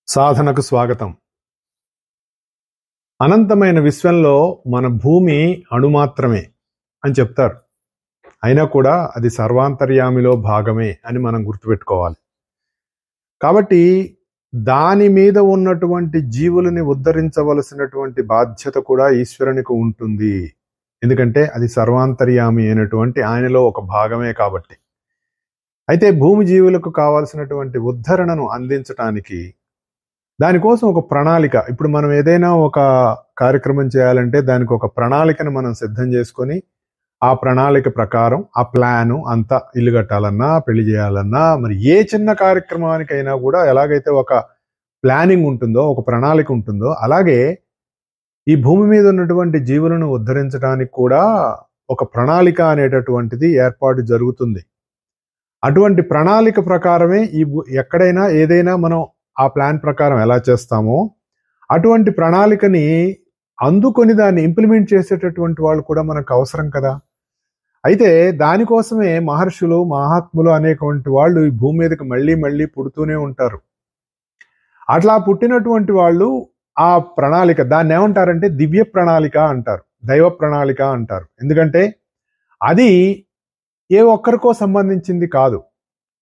సాధనకు స్వాగతం. అనంతమైన విశ్వంలో మన భూమి అణుమాత్రమే అని చెప్తారు. అయినా కూడా అది సర్వాంతర్యామిలో భాగమే అని మనం గుర్తుపెట్టుకోవాలి. కాబట్టి దాని మీద ఉన్నటువంటి జీవులని ఉద్ధరించవలసినటువంటి బాధ్యత కూడా ఈశ్వరునికి ఉంటుంది. ఎందుకంటే అది సర్వాంతర్యామి అయినటువంటి ఆయనలో ఒక భాగమే కాబట్టి. అయితే భూమి జీవులకు కావాల్సినటువంటి ఉద్ధరణను అందించటానికి దానికోసం ఒక ప్రణాళిక, ఇప్పుడు మనం ఏదైనా ఒక కార్యక్రమం చేయాలంటే దానికి ఒక ప్రణాళికను మనం సిద్ధం చేసుకొని ఆ ప్రణాళిక ప్రకారం ఆ ప్లాను అంతా, ఇల్లు కట్టాలన్నా పెళ్లి చేయాలన్నా మరి ఏ చిన్న కార్యక్రమానికైనా కూడా ఎలాగైతే ఒక ప్లానింగ్ ఉంటుందో, ఒక ప్రణాళిక ఉంటుందో, అలాగే ఈ భూమి మీద ఉన్నటువంటి జీవులను ఉద్ధరించడానికి కూడా ఒక ప్రణాళిక అనేటటువంటిది ఏర్పాటు జరుగుతుంది. అటువంటి ప్రణాళిక ప్రకారమే ఎక్కడైనా ఏదైనా మనం ఆ ప్లాన్ ప్రకారం ఎలా చేస్తామో అటువంటి ప్రణాళికని అందుకొని దాన్ని ఇంప్లిమెంట్ చేసేటటువంటి వాళ్ళు కూడా మనకు అవసరం కదా. అయితే దానికోసమే మహర్షులు, మహాత్ములు అనేటువంటి వాళ్ళు ఈ భూమి మీదకి మళ్ళీ మళ్ళీ పుడుతూనే ఉంటారు. అట్లా పుట్టినటువంటి వాళ్ళు ఆ ప్రణాళిక, దాన్ని ఏమంటారంటే దివ్య ప్రణాళిక అంటారు, దైవ ప్రణాళిక అంటారు. ఎందుకంటే అది ఏ ఒక్కరికో సంబంధించింది కాదు,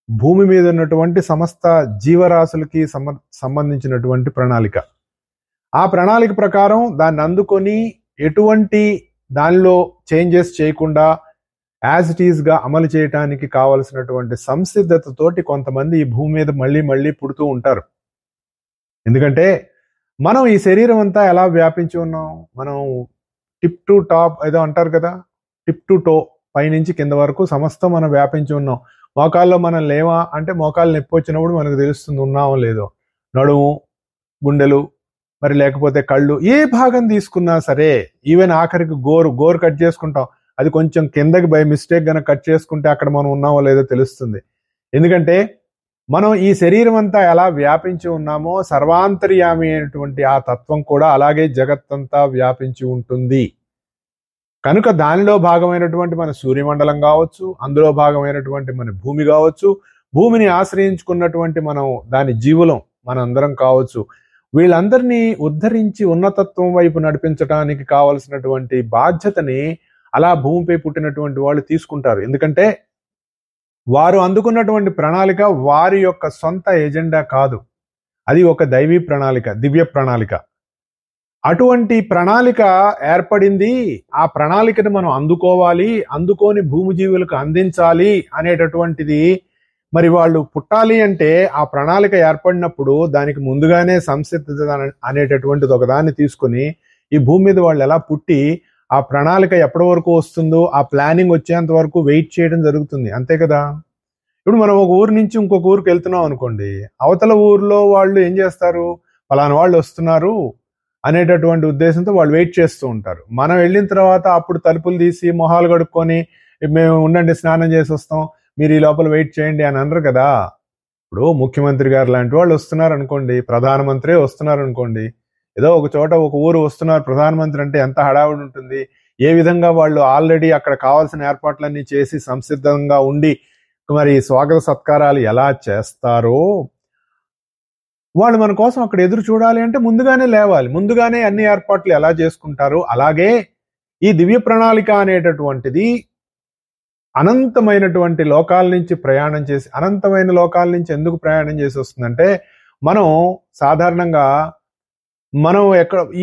భూమి మీద ఉన్నటువంటి సమస్త జీవరాశులకి సంబంధించినటువంటి ప్రణాళిక. ఆ ప్రణాళిక ప్రకారం దాన్ని అందుకొని ఎటువంటి దానిలో చేంజెస్ చేయకుండా యాజ్ ఇట్ ఈస్ గా అమలు చేయటానికి కావలసినటువంటి సంసిద్ధతతోటి కొంతమంది ఈ భూమి మీద మళ్ళీ మళ్ళీ పుడుతూ ఉంటారు. ఎందుకంటే మనం ఈ శరీరం అంతా ఎలా వ్యాపించి ఉన్నాం, మనం టిప్ టు టాప్ ఏదో అంటారు కదా, టిప్ టు టో, పైనుంచి కింద వరకు సమస్తం మనం వ్యాపించి ఉన్నాం. మోకాల్లో మనం లేవా అంటే మోకాలు నొప్పి వచ్చినప్పుడు మనకు తెలుస్తుంది ఉన్నామో లేదో. నడుము, గుండెలు, మరి లేకపోతే కళ్ళు, ఏ భాగం తీసుకున్నా సరే, ఈవెన్ ఆఖరికి గోరు కట్ చేసుకుంటాం, అది కొంచెం కిందకి బై మిస్టేక్ గనక కట్ చేసుకుంటే అక్కడ మనం ఉన్నామో లేదో తెలుస్తుంది. ఎందుకంటే మనం ఈ శరీరం అంతా ఎలా వ్యాపించి ఉన్నామో సర్వాంతర్యామి అయినటువంటి ఆ తత్వం కూడా అలాగే జగత్తంతా వ్యాపించి ఉంటుంది. కనుక దానిలో భాగమైనటువంటి మన సూర్యమండలం కావచ్చు, అందులో భాగమైనటువంటి మన భూమి కావచ్చు, భూమిని ఆశ్రయించుకున్నటువంటి మనం దాని జీవులం మనందరం కావచ్చు, వీళ్ళందరినీ ఉద్ధరించి ఉన్నతత్వం వైపు నడిపించడానికి కావలసినటువంటి బాధ్యతని అలా భూమిపై పుట్టినటువంటి వాళ్ళు తీసుకుంటారు. ఎందుకంటే వారు అందుకున్నటువంటి ప్రణాళిక వారి యొక్క సొంత ఎజెండా కాదు, అది ఒక దైవీ ప్రణాళిక, దివ్య ప్రణాళిక. అటువంటి ప్రణాళిక ఏర్పడింది, ఆ ప్రణాళికను మనం అందుకోవాలి, అందుకొని భూమి జీవులకు అందించాలి అనేటటువంటిది. మరి వాళ్ళు పుట్టాలి అంటే ఆ ప్రణాళిక ఏర్పడినప్పుడు దానికి ముందుగానే సంసిద్ధత అనేటటువంటిది ఒకదాన్ని తీసుకొని ఈ భూమి మీద వాళ్ళు ఎలా పుట్టి ఆ ప్రణాళిక ఎప్పటి వరకు వస్తుందో ఆ ప్లానింగ్ వచ్చేంత వరకు వెయిట్ చేయడం జరుగుతుంది, అంతే కదా. ఇప్పుడు మనం ఒక ఊరు నుంచి ఇంకొక ఊరికి వెళ్తున్నాం అనుకోండి, అవతల ఊర్లో వాళ్ళు ఏం చేస్తారు, ఫలానా వాళ్ళు వస్తున్నారు అనేటటువంటి ఉద్దేశంతో వాళ్ళు వెయిట్ చేస్తూ ఉంటారు. మనం వెళ్ళిన తర్వాత అప్పుడు తలుపులు తీసి మొహాలు కడుక్కొని మేము ఉండండి స్నానం చేసి వస్తాం, మీరు ఈ లోపల వెయిట్ చేయండి అని అనరు కదా. ఇప్పుడు ముఖ్యమంత్రి గారు లాంటి వాళ్ళు వస్తున్నారు అనుకోండి, ప్రధానమంత్రి వస్తున్నారు అనుకోండి, ఏదో ఒక చోట ఒక ఊరు వస్తున్నారు ప్రధానమంత్రి అంటే ఎంత హడావుడి ఉంటుంది. ఏ విధంగా వాళ్ళు ఆల్రెడీ అక్కడ కావాల్సిన ఏర్పాట్లన్నీ చేసి సంసిద్ధంగా ఉండి మరి స్వాగత సత్కారాలు ఎలా చేస్తారో వాళ్ళు మన కోసం అక్కడ ఎదురు చూడాలి అంటే ముందుగానే లేవాలి, ముందుగానే అన్ని ఏర్పాట్లు ఎలా చేసుకుంటారు. అలాగే ఈ దివ్య ప్రణాళిక అనేటటువంటిది అనంతమైనటువంటి లోకాల నుంచి ప్రయాణం చేసి, అనంతమైన లోకాల నుంచి ఎందుకు ప్రయాణం చేసి వస్తుందంటే మనం సాధారణంగా మనం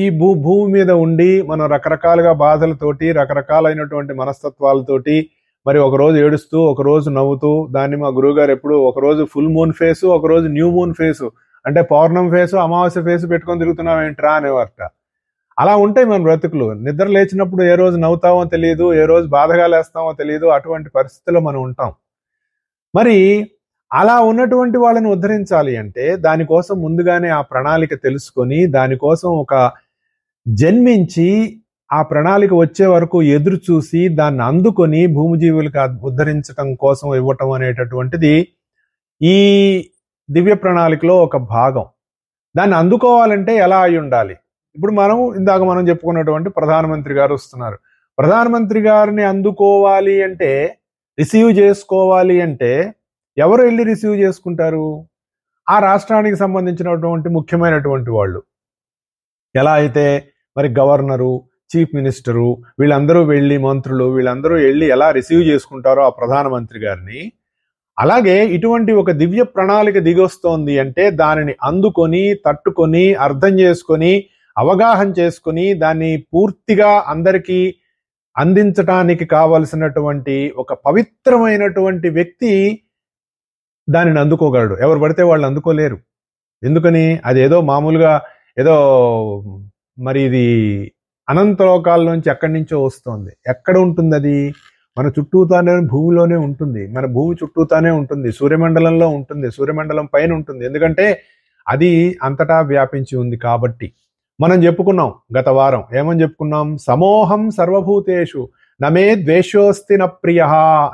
ఈ భూమి మీద ఉండి మనం రకరకాలుగా బాధలతోటి, రకరకాలైనటువంటి మనస్తత్వాలతోటి, మరి ఒకరోజు ఏడుస్తూ ఒకరోజు నవ్వుతూ, దాన్ని మా గురువుగారు ఎప్పుడు ఒకరోజు ఫుల్ మూన్ ఫేసు, ఒకరోజు న్యూ మూన్ ఫేసు, అంటే పౌర్ణం ఫేసు అమావాస్య ఫేసు పెట్టుకొని తిరుగుతున్నాం ఏంట్రా అనేవారట. అలా ఉంటాయి మన బ్రతుకులు. నిద్ర లేచినప్పుడు ఏ రోజు నవ్వుతామో తెలియదు, ఏ రోజు బాధగా లేస్తామో తెలియదు, అటువంటి పరిస్థితుల్లో మనం ఉంటాం. మరి అలా ఉన్నటువంటి వాళ్ళని ఉద్ధరించాలి అంటే దానికోసం ముందుగానే ఆ ప్రణాళిక తెలుసుకొని దానికోసం ఒక జన్మించి ఆ ప్రణాళిక వచ్చే వరకు ఎదురు చూసి దాన్ని అందుకొని భూమిజీవులకు ఉద్ధరించటం కోసం ఇవ్వటం అనేటటువంటిది ఈ దివ్య ప్రణాళికలో ఒక భాగం. దాన్ని అందుకోవాలంటే ఎలా అయి ఉండాలి? ఇప్పుడు ఇందాక మనం చెప్పుకున్నటువంటి ప్రధానమంత్రి గారు వస్తున్నారు, ప్రధానమంత్రి గారిని అందుకోవాలి అంటే, రిసీవ్ చేసుకోవాలి అంటే ఎవరు వెళ్ళి రిసీవ్ చేసుకుంటారు? ఆ రాష్ట్రానికి సంబంధించినటువంటి ముఖ్యమైనటువంటి వాళ్ళు, ఎలా అయితే మరి గవర్నరు, చీఫ్ మినిస్టరు వీళ్ళందరూ వెళ్ళి, మంత్రులు వీళ్ళందరూ వెళ్ళి ఎలా రిసీవ్ చేసుకుంటారో ఆ ప్రధానమంత్రి గారిని, అలాగే ఇటువంటి ఒక దివ్య ప్రణాళిక దిగొస్తోంది అంటే దానిని అందుకొని, తట్టుకొని, అర్థం చేసుకొని, అవగాహన చేసుకొని దాన్ని పూర్తిగా అందరికీ అందించటానికి కావలసినటువంటి ఒక పవిత్రమైనటువంటి వ్యక్తి దానిని అందుకోగలడు. ఎవరు పడితే వాళ్ళు అందుకోలేరు. ఎందుకని? అది ఏదో మామూలుగా ఏదో మరి ఇది అనంత లోకాల నుంచి ఎక్కడి నుంచో వస్తుంది. ఎక్కడ ఉంటుంది అది? మన చుట్టూతానే, భూమిలోనే ఉంటుంది. మన భూమి చుట్టూతానే ఉంటుంది, సూర్యమండలంలో ఉంటుంది, సూర్యమండలం పైన ఉంటుంది. ఎందుకంటే అది అంతటా వ్యాపించి ఉంది కాబట్టి. మనం చెప్పుకున్నాం గత వారం, ఏమని చెప్పుకున్నాం? సమోహం సర్వభూతేషు నమే ద్వేషోస్తి న ప్రియ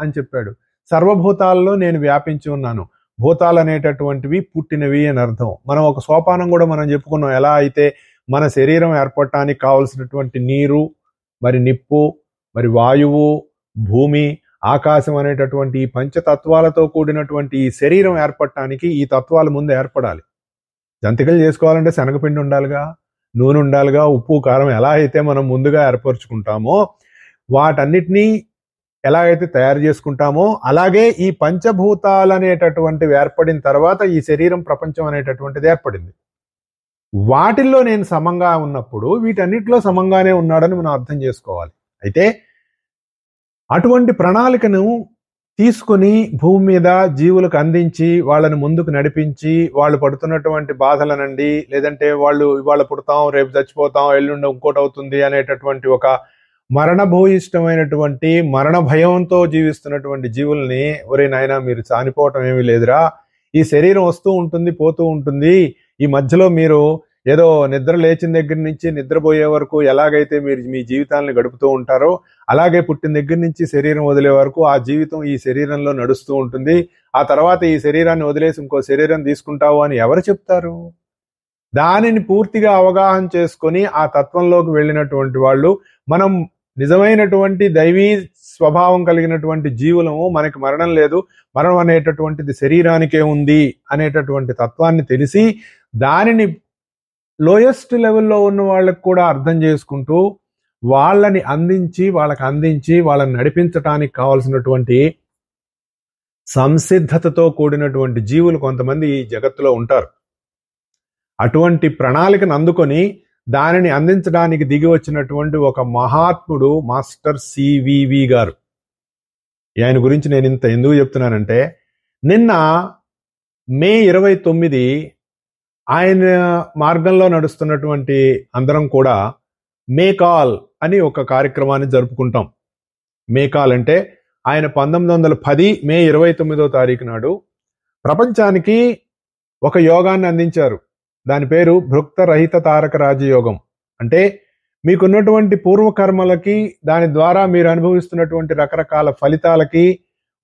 అని చెప్పాడు. సర్వభూతాల్లో నేను వ్యాపించి ఉన్నాను. భూతాలు అనేటటువంటివి పుట్టినవి అని అర్థం. మనం ఒక సోపానం కూడా మనం చెప్పుకున్నాం. ఎలా అయితే మన శరీరం ఏర్పడటానికి కావలసినటువంటి నీరు, మరి నిప్పు, మరి వాయువు, భూమి, ఆకాశం అనేటటువంటి ఈ పంచతత్వాలతో కూడినటువంటి ఈ శరీరం ఏర్పడటానికి ఈ తత్వాలు ముందు ఏర్పడాలి. జంతికలు చేసుకోవాలంటే శనగపిండి ఉండాలిగా, నూనె ఉండాలిగా, ఉప్పు కారం ఎలా అయితే మనం ముందుగా ఏర్పరచుకుంటామో, వాటన్నిటినీ ఎలాగైతే తయారు చేసుకుంటామో అలాగే ఈ పంచభూతాలు అనేటటువంటివి ఏర్పడిన తర్వాత ఈ శరీరం, ప్రపంచం అనేటటువంటిది ఏర్పడింది. వాటిల్లో నేను సమంగా ఉన్నప్పుడు వీటన్నిటిలో సమంగానే ఉన్నాడని మనం అర్థం చేసుకోవాలి. అయితే అటువంటి ప్రణాళికను తీసుకుని భూమి మీద జీవులకు అందించి వాళ్ళని ముందుకు నడిపించి, వాళ్ళు పడుతున్నటువంటి బాధలనండి, లేదంటే వాళ్ళు ఇవాళ పుడతాం, రేపు చచ్చిపోతాం, ఎల్లుండి ఇంకోటి అవుతుంది అనేటటువంటి ఒక మరణభూయిష్టమైనటువంటి మరణ భయంతో జీవిస్తున్నటువంటి జీవుల్ని, ఒరే నాయనా మీరు చనిపోవటం ఏమీ లేదురా, ఈ శరీరం వస్తూ ఉంటుంది, పోతూ ఉంటుంది, ఈ మధ్యలో మీరు ఏదో నిద్ర లేచిన దగ్గర నుంచి నిద్రపోయే వరకు ఎలాగైతే మీరు మీ జీవితాలను గడుపుతూ ఉంటారో అలాగే పుట్టిన దగ్గర నుంచి శరీరం వదిలే వరకు ఆ జీవితం ఈ శరీరంలో నడుస్తూ ఉంటుంది. ఆ తర్వాత ఈ శరీరాన్ని వదిలేసి ఇంకో శరీరం తీసుకుంటావు అని ఎవరు చెప్తారు? దానిని పూర్తిగా అవగాహన చేసుకొని ఆ తత్వంలోకి వెళ్ళినటువంటి వాళ్ళు, మనం నిజమైనటువంటి దైవీ స్వభావం కలిగినటువంటి జీవులము, మనకి మరణం లేదు, మరణం అనేటటువంటిది శరీరానికే ఉంది అనేటటువంటి తత్వాన్ని తెలిసి దానిని లోయెస్ట్ లెవెల్లో ఉన్న వాళ్ళకు కూడా అర్థం చేసుకుంటూ వాళ్ళని అందించి వాళ్ళని నడిపించటానికి కావాల్సినటువంటి సంసిద్ధతతో కూడినటువంటి జీవులు కొంతమంది ఈ జగత్తులో ఉంటారు. అటువంటి ప్రణాళికను అందుకొని దానిని అందించడానికి దిగి వచ్చినటువంటి ఒక మహాత్ముడు మాస్టర్ సివివి గారు. ఆయన గురించి నేను ఇంత ఎందుకు చెప్తున్నానంటే, నిన్న మే 29 ఆయన మార్గంలో నడుస్తున్నటువంటి అందరం కూడా మేకాల్ అని ఒక కార్యక్రమాన్ని జరుపుకుంటాం. మేకాల్ అంటే ఆయన 1910 మే 29వ తారీఖు నాడు ప్రపంచానికి ఒక యోగాన్ని అందించారు. దాని పేరు భృక్త రహిత తారక రాజయోగం. అంటే మీకున్నటువంటి పూర్వకర్మలకి, దాని ద్వారా మీరు అనుభవిస్తున్నటువంటి రకరకాల ఫలితాలకి,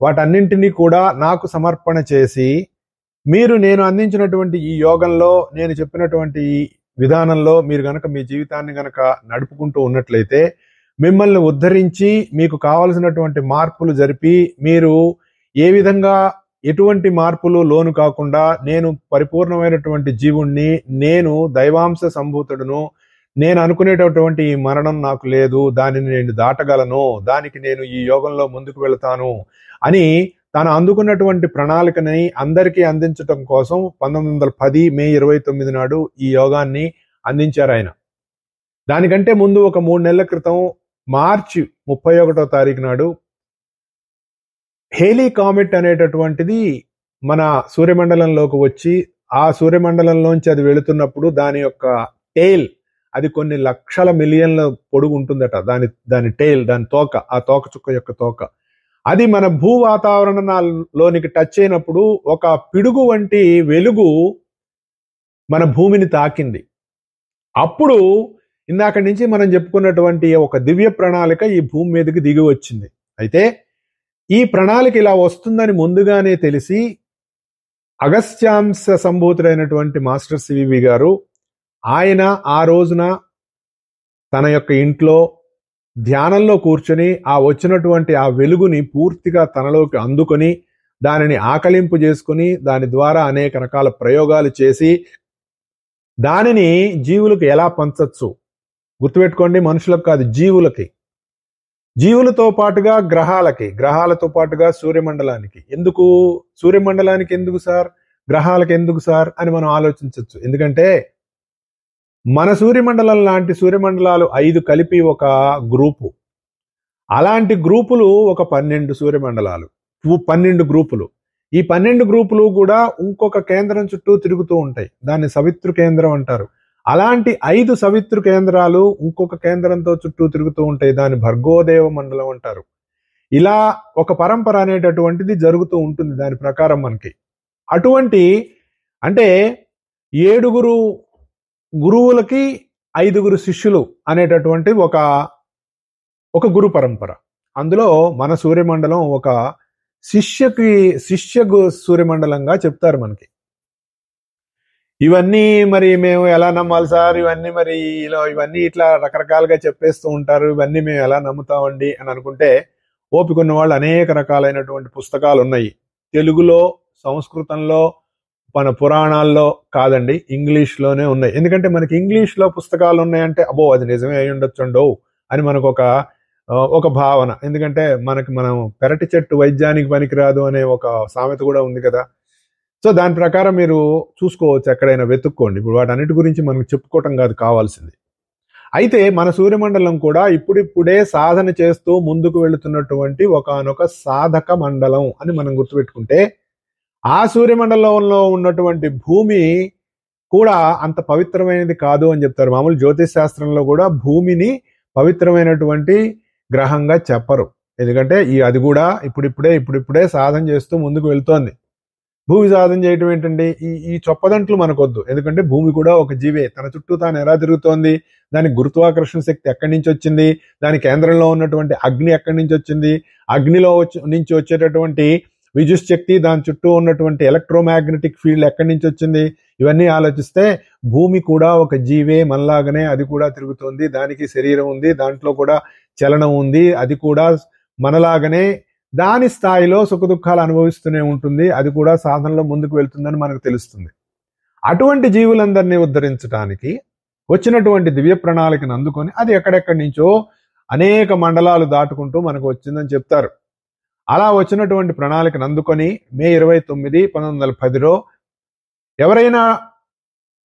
వాటన్నింటినీ కూడా నాకు సమర్పణ చేసి, మీరు నేను అందించినటువంటి ఈ యోగంలో, నేను చెప్పినటువంటి ఈ విధానంలో మీరు గనక మీ జీవితాన్ని గనక నడుపుకుంటూ ఉన్నట్లయితే, మిమ్మల్ని ఉద్ధరించి మీకు కావలసినటువంటి మార్పులు జరిపి, మీరు ఏ విధంగా ఎటువంటి మార్పులు లోను కాకుండా, నేను పరిపూర్ణమైనటువంటి జీవుణ్ణి, నేను దైవాంశ సంభూతుడును, నేను అనుకునేటటువంటి ఈ మరణం నాకు లేదు, దానిని నేను దాటగలను, దానికి నేను ఈ యోగంలో ముందుకు వెళతాను అని తాను అందుకున్నటువంటి ప్రణాళికని అందరికీ అందించటం కోసం 1910 మే 29 నాడు ఈ యోగాన్ని అందించారు ఆయన. దానికంటే ముందు ఒక 3 నెలల క్రితం మార్చి 31వ తారీఖు నాడు హేలీ కామెట్ అనేటటువంటిది మన సూర్యమండలంలోకి వచ్చి, ఆ సూర్యమండలంలోంచి అది వెళుతున్నప్పుడు దాని యొక్క టెయిల్, అది కొన్ని లక్షల మిలియన్ల పొడుగు ఉంటుందట. దాని టెయిల్, దాని తోక, ఆ తోక చుక్క యొక్క తోక, అది మన భూ వాతావరణంలోనికి టచ్ అయినప్పుడు ఒక పిడుగు వంటి వెలుగు మన భూమిని తాకింది. అప్పుడు ఇందాక నుంచి మనం చెప్పుకున్నటువంటి ఒక దివ్య ప్రణాళిక ఈ భూమి మీదకి దిగి వచ్చింది. అయితే ఈ ప్రణాళిక ఇలా వస్తుందని ముందుగానే తెలిసి అగస్త్యాంశ సంభూతుడైనటువంటి మాస్టర్ సివివి గారు, ఆయన ఆ రోజున తన యొక్క ఇంట్లో ధ్యానంలో కూర్చొని ఆ వచ్చినటువంటి ఆ వెలుగుని పూర్తిగా తనలోకి అందుకొని దానిని ఆకలింపు చేసుకుని దాని ద్వారా అనేక రకాల ప్రయోగాలు చేసి దానిని జీవులకు ఎలా పంచచ్చు. గుర్తుపెట్టుకోండి, మనుషులకు కాదు, జీవులకి. జీవులతో పాటుగా గ్రహాలతో పాటుగా సూర్యమండలానికి. ఎందుకు సూర్యమండలానికి ఎందుకు సార్, గ్రహాలకు ఎందుకు సార్ అని మనం ఆలోచించవచ్చు. ఎందుకంటే మన సూర్యమండలం లాంటి సూర్యమండలాలు 5 కలిపి ఒక గ్రూపు. అలాంటి గ్రూపులు ఒక 12 సూర్యమండలాలు, 12 గ్రూపులు. ఈ 12 గ్రూపులు కూడా ఇంకొక కేంద్రం చుట్టూ తిరుగుతూ ఉంటాయి. దాన్ని సవితృ కేంద్రం అంటారు. అలాంటి 5 సవితృ కేంద్రాలు ఇంకొక కేంద్రంతో చుట్టూ తిరుగుతూ ఉంటాయి. దాన్ని భర్గోదేవ మండలం అంటారు. ఇలా ఒక పరంపర అనేటటువంటిది జరుగుతూ ఉంటుంది దాని ప్రకారం మనకి. అటువంటి అంటే 7 గురువులకి 5 శిష్యులు అనేటటువంటి ఒక గురు పరంపర. అందులో మన సూర్యమండలం ఒక శిష్య సూర్యమండలంగా చెప్తారు మనకి. ఇవన్నీ మరి మేము ఎలా నమ్మాలి సార్, ఇవన్నీ ఇట్లా రకరకాలుగా చెప్పేస్తూ ఉంటారు, ఇవన్నీ మేము ఎలా నమ్ముతామండి అని అనుకుంటే, ఓపిక ఉన్న వాళ్ళు అనేక రకాలైనటువంటి పుస్తకాలు ఉన్నాయి. తెలుగులో, సంస్కృతంలో, మన పురాణాల్లో కాదండి, ఇంగ్లీష్లోనే ఉన్నాయి. ఎందుకంటే మనకి ఇంగ్లీష్లో పుస్తకాలు ఉన్నాయంటే అబ్బో అది నిజమే అయి ఉండొచ్చుండో అని మనకు ఒక భావన. ఎందుకంటే మనం పెరటి చెట్టు వైద్యానికి పనికిరాదు అనే ఒక సామెత కూడా ఉంది కదా. సో దాని ప్రకారం మీరు చూసుకోవచ్చు, ఎక్కడైనా వెతుక్కోండి. ఇప్పుడు వాటన్నిటి గురించి మనకు చెప్పుకోవటం కాదు కావాల్సింది. అయితే మన సూర్యమండలం కూడా ఇప్పుడిప్పుడే సాధన చేస్తూ ముందుకు వెళుతున్నటువంటి ఒకానొక సాధక మండలం అని మనం గుర్తుపెట్టుకుంటే, ఆ సూర్యమండలంలో ఉన్నటువంటి భూమి కూడా అంత పవిత్రమైనది కాదు అని చెప్తారు. మామూలు జ్యోతిష్ శాస్త్రంలో కూడా భూమిని పవిత్రమైనటువంటి గ్రహంగా చెప్పరు. ఎందుకంటే అది కూడా ఇప్పుడిప్పుడే సాధన చేస్తూ ముందుకు వెళ్తోంది. భూమి సాధన చేయటం ఏంటండి, ఈ చొప్పదంట్లు మనకొద్దు. ఎందుకంటే భూమి కూడా ఒక జీవే, తన చుట్టూ తాను ఎలా తిరుగుతోంది, దానికి గురుత్వాకర్షణ శక్తి ఎక్కడి నుంచి వచ్చింది, దాని కేంద్రంలో ఉన్నటువంటి అగ్ని ఎక్కడి నుంచి వచ్చింది, అగ్నిలో నుంచి వచ్చేటటువంటి విద్యుత్ శక్తి, దాని చుట్టూ ఉన్నటువంటి ఎలక్ట్రోమాగ్నెటిక్ ఫీల్డ్ ఎక్కడి నుంచి వచ్చింది, ఇవన్నీ ఆలోచిస్తే భూమి కూడా ఒక జీవే, మనలాగానే అది కూడా తిరుగుతోంది, దానికి శరీరం ఉంది, దాంట్లో కూడా చలనం ఉంది, అది కూడా మనలాగానే దాని స్థాయిలో సుఖదుఖాలు అనుభవిస్తూనే ఉంటుంది, అది కూడా సాధనలో ముందుకు వెళ్తుందని మనకు తెలుస్తుంది. అటువంటి జీవులందరినీ ఉద్ధరించడానికి వచ్చినటువంటి దివ్య ప్రణాళికను అందుకొని అది ఎక్కడెక్కడి నుంచో అనేక మండలాలు దాటుకుంటూ మనకు వచ్చిందని చెప్తారు. అలా వచ్చినటువంటి ప్రణాళికను అందుకొని మే 29, 1910లో ఎవరైనా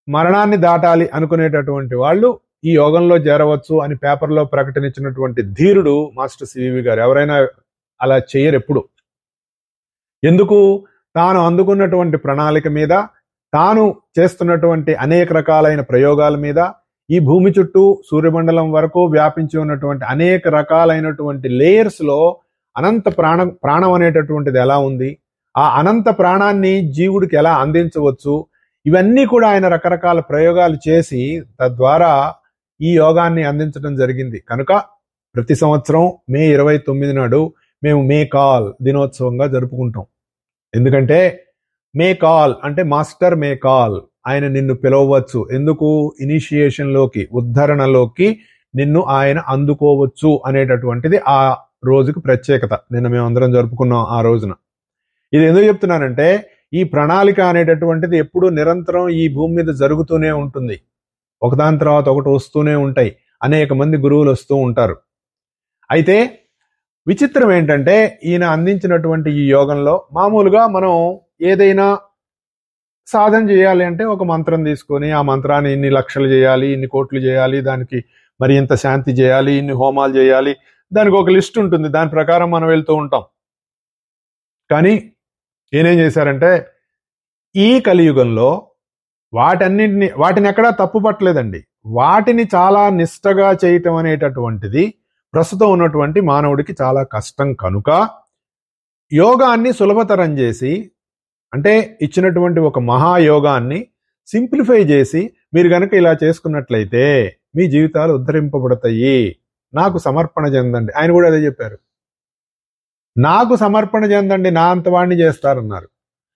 మరణాన్ని దాటాలి అనుకునేటటువంటి వాళ్ళు ఈ యోగంలో చేరవచ్చు అని పేపర్లో ప్రకటన ఇచ్చినటువంటి ధీరుడు మాస్టర్ సివివి గారు. ఎవరైనా అలా చేయరు ఎప్పుడు. ఎందుకు? తాను అందుకున్నటువంటి ప్రణాళిక మీద, తాను చేస్తున్నటువంటి అనేక రకాలైన ప్రయోగాల మీద, ఈ భూమి చుట్టూ సూర్యమండలం వరకు వ్యాపించి ఉన్నటువంటి అనేక రకాలైనటువంటి లేయర్స్ లో అనంత ప్రాణం అనేటటువంటిది ఎలా ఉంది, ఆ అనంత ప్రాణాన్ని జీవుడికి ఎలా అందించవచ్చు, ఇవన్నీ కూడా ఆయన రకరకాల ప్రయోగాలు చేసి తద్వారా ఈ యోగాన్ని అందించడం జరిగింది. కనుక ప్రతి సంవత్సరం మే 29 నాడు మేము మే కాల్ దినోత్సవంగా జరుపుకుంటాం. ఎందుకంటే మే కాల్ అంటే మాస్టర్ మే కాల్, ఆయన నిన్ను పిలవవచ్చు. ఎందుకు? ఇనిషియేషన్లోకి, ఉద్ధరణలోకి నిన్ను ఆయన అందుకోవచ్చు అనేటటువంటిది ఆ రోజుకి ప్రత్యేకత. నిన్న మేమందరం జరుపుకున్నాం ఆ రోజున. ఇది ఎందుకు చెప్తున్నానంటే, ఈ ప్రణాళిక అనేటటువంటిది ఎప్పుడూ నిరంతరం ఈ భూమి మీద జరుగుతూనే ఉంటుంది. ఒకదాని తర్వాత ఒకటి వస్తూనే ఉంటాయి. అనేక మంది గురువులు వస్తూ ఉంటారు. అయితే విచిత్రం ఏంటంటే, ఈయన అందించినటువంటి ఈ యోగంలో మామూలుగా మనం ఏదైనా సాధన చేయాలి అంటే ఒక మంత్రం తీసుకొని ఆ మంత్రాన్ని ఇన్ని లక్షలు చేయాలి, ఇన్ని కోట్లు చేయాలి, దానికి మరి ఇంత శాంతి చేయాలి, ఇన్ని హోమాలు చేయాలి, దానికి ఒక లిస్ట్ ఉంటుంది, దాని ప్రకారం మనం వెళ్తూ ఉంటాం. కానీ ఈయనేం చేశారంటే, ఈ కలియుగంలో వాటిని ఎక్కడా తప్పు పట్టలేదండి. వాటిని చాలా నిష్టగా చేయటం అనేటటువంటిది ప్రస్తుతం ఉన్నటువంటి మానవుడికి చాలా కష్టం. కనుక యోగాన్ని సులభతరం చేసి, అంటే ఇచ్చినటువంటి ఒక మహాయోగాన్ని సింప్లిఫై చేసి మీరు కనుక ఇలా చేసుకున్నట్లయితే మీ జీవితాలు ఉద్ధరింపబడతాయి, నాకు సమర్పణ చెందండి. ఆయన కూడా అదే చెప్పారు, నాకు సమర్పణ చెందండి, నా అంత వాడిని చేస్తారన్నారు.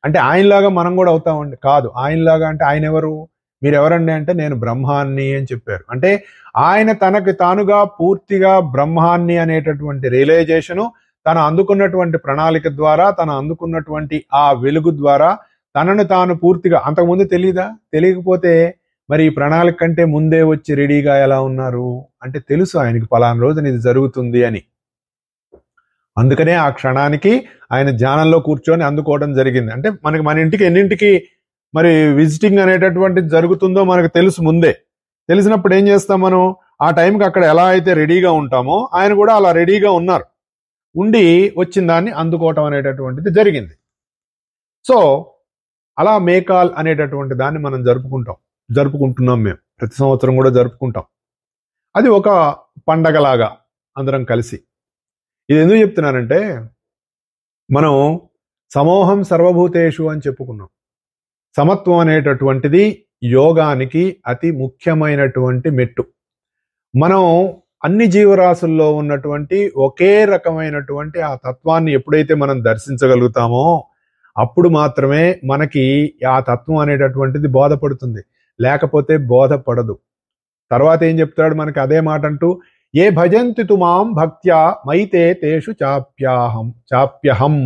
అంటే ఆయనలాగా మనం కూడా అవుతామండి? కాదు. ఆయనలాగా అంటే ఆయన ఎవరు? మీరెవరండి అంటే నేను బ్రహ్మాన్ని అని చెప్పారు. అంటే ఆయన తనకి తానుగా పూర్తిగా బ్రహ్మాన్ని అనేటటువంటి రియలైజేషను, తను అందుకున్నటువంటి ప్రణాళిక ద్వారా, తను అందుకున్నటువంటి ఆ వెలుగు ద్వారా తనను తాను పూర్తిగా, అంతకుముందు తెలియకపోతే మరి ఈ ప్రణాళిక కంటే ముందే వచ్చి రెడీగా ఎలా ఉన్నారు అంటే తెలుసు ఆయనకి పలానా రోజున ఇది జరుగుతుంది అని. అందుకనే ఆ క్షణానికి ఆయన ధ్యానంలో కూర్చొని అందుకోవడం జరిగింది. అంటే మన ఇంటికి ఎన్నింటికి మరి విజిటింగ్ అనేటటువంటిది జరుగుతుందో మనకు తెలుసు ముందే. తెలిసినప్పుడు ఏం చేస్తాం మనం, ఆ టైంకి అక్కడ ఎలా అయితే రెడీగా ఉంటామో ఆయన కూడా అలా రెడీగా ఉన్నారు, ఉండి వచ్చిన దాన్ని అందుకోవటం అనేటటువంటిది జరిగింది. సో అలా మేకాల్ అనేటటువంటి దాన్ని మనం జరుపుకుంటున్నాం. మేము ప్రతి సంవత్సరం కూడా జరుపుకుంటాం. అది ఒక పండగలాగా అందరం కలిసి. ఇది ఎందుకు చెప్తున్నానంటే, మనం సమోహం సర్వభూతేషు అని చెప్పుకున్నాం. సమత్వం అనేటటువంటిది యోగానికి అతి ముఖ్యమైనటువంటి మెట్టు. మనం అన్ని జీవరాశుల్లో ఉన్నటువంటి ఒకే రకమైనటువంటి ఆ తత్వాన్ని ఎప్పుడైతే మనం దర్శించగలుగుతామో అప్పుడు మాత్రమే మనకి ఆ తత్వం అనేటటువంటిది బోధపడుతుంది, లేకపోతే బోధపడదు. తర్వాత ఏం చెప్తాడు మనకి అదే మాట అంటూ, ఏ భజంతి తుమాం భక్త్యా మైతే తేషు చాప్యహం.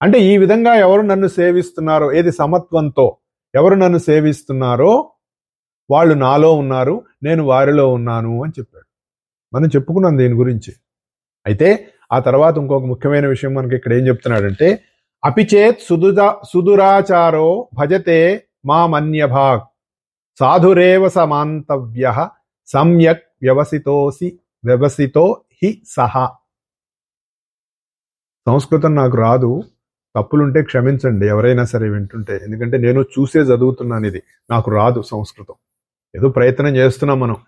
అంటే ఈ విధంగా ఎవరు నన్ను సేవిస్తున్నారో, ఏది సమత్వంతో ఎవరు నన్ను సేవిస్తున్నారో వాళ్ళు నాలో ఉన్నారు, నేను వారిలో ఉన్నాను అని చెప్పాడు. మనం చెప్పుకున్నాం దీని గురించి. అయితే ఆ తర్వాత ఇంకొక ముఖ్యమైన విషయం మనకి ఇక్కడ ఏం చెప్తున్నాడంటే, అపిచేత్ సుదురాచారో భజతే మామన్యభాగ్ సాధురేవ సమాంతవ్య సమ్యక్ వ్యవసితో హి సహ. సంస్కృతం నాకు రాదు, తప్పులుంటే క్షమించండి ఎవరైనా సరే వింటుంటే, ఎందుకంటే నేను చూసే చదువుతున్నాను, ఇది నాకు రాదు సంస్కృతం. ఏదో ప్రయత్నం చేస్తున్నాం మనం.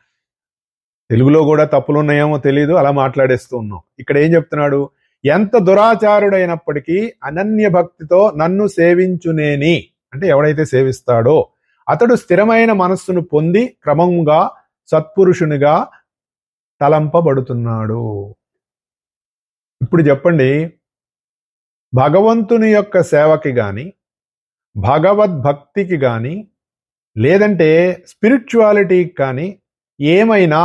తెలుగులో కూడా తప్పులు ఉన్నాయేమో తెలియదు, అలా మాట్లాడేస్తూ ఉన్నాం. ఇక్కడ ఏం చెప్తున్నాడు, ఎంత దురాచారుడైనప్పటికీ అనన్య భక్తితో నన్ను సేవించునేని, అంటే ఎవడైతే సేవిస్తాడో అతడు స్థిరమైన మనస్సును పొంది క్రమంగా సత్పురుషునిగా తలంపబడుతున్నాడు. ఇప్పుడు చెప్పండి, భగవంతుని యొక్క సేవకి గాని, భగవద్భక్తికి గాని, లేదంటే స్పిరిచువాలిటీకి కానీ ఏమైనా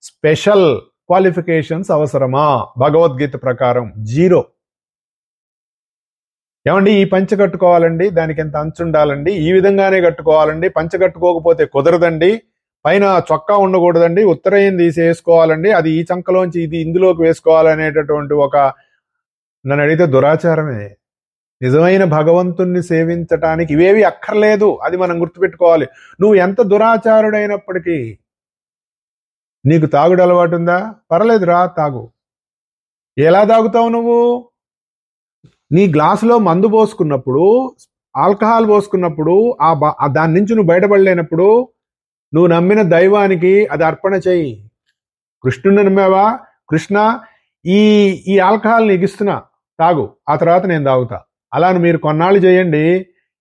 స్పెషల్ క్వాలిఫికేషన్స్ అవసరమా? భగవద్గీత ప్రకారం జీరో. ఏమండి ఈ పంచ కట్టుకోవాలండి, దానికి ఎంత అంచు ఉండాలండి, ఈ విధంగానే కట్టుకోవాలండి, పంచ కట్టుకోకపోతే కుదరదండి, పైన చొక్కా ఉండకూడదండి, ఉత్తరయం తీసేసుకోవాలండి, అది ఈ చంకలోంచి ఇది ఇందులోకి వేసుకోవాలనేటటువంటి ఒక, నన్ను అడిగితే దురాచారమే. నిజమైన భగవంతుణ్ణి సేవించటానికి ఇవేవి అక్కర్లేదు, అది మనం గుర్తుపెట్టుకోవాలి. నువ్వు ఎంత దురాచారుడైనప్పటికీ, నీకు తాగుడు అలవాటు ఉందా, పర్లేదు రా తాగు. ఎలా తాగుతావు నువ్వు? నీ గ్లాసులో మందు పోసుకున్నప్పుడు, ఆల్కహాల్ పోసుకున్నప్పుడు, దాని నుంచి నువ్వు బయటపడలేనప్పుడు నువ్వు నమ్మిన దైవానికి అది అర్పణ చెయ్యి. కృష్ణుని నమ్మావా, కృష్ణ ఈ ఆల్కహాల్ నీకు ఇస్తున్నా, తాగు, ఆ తర్వాత నేను తాగుతా. అలా మీరు కొన్నాళ్ళు చేయండి.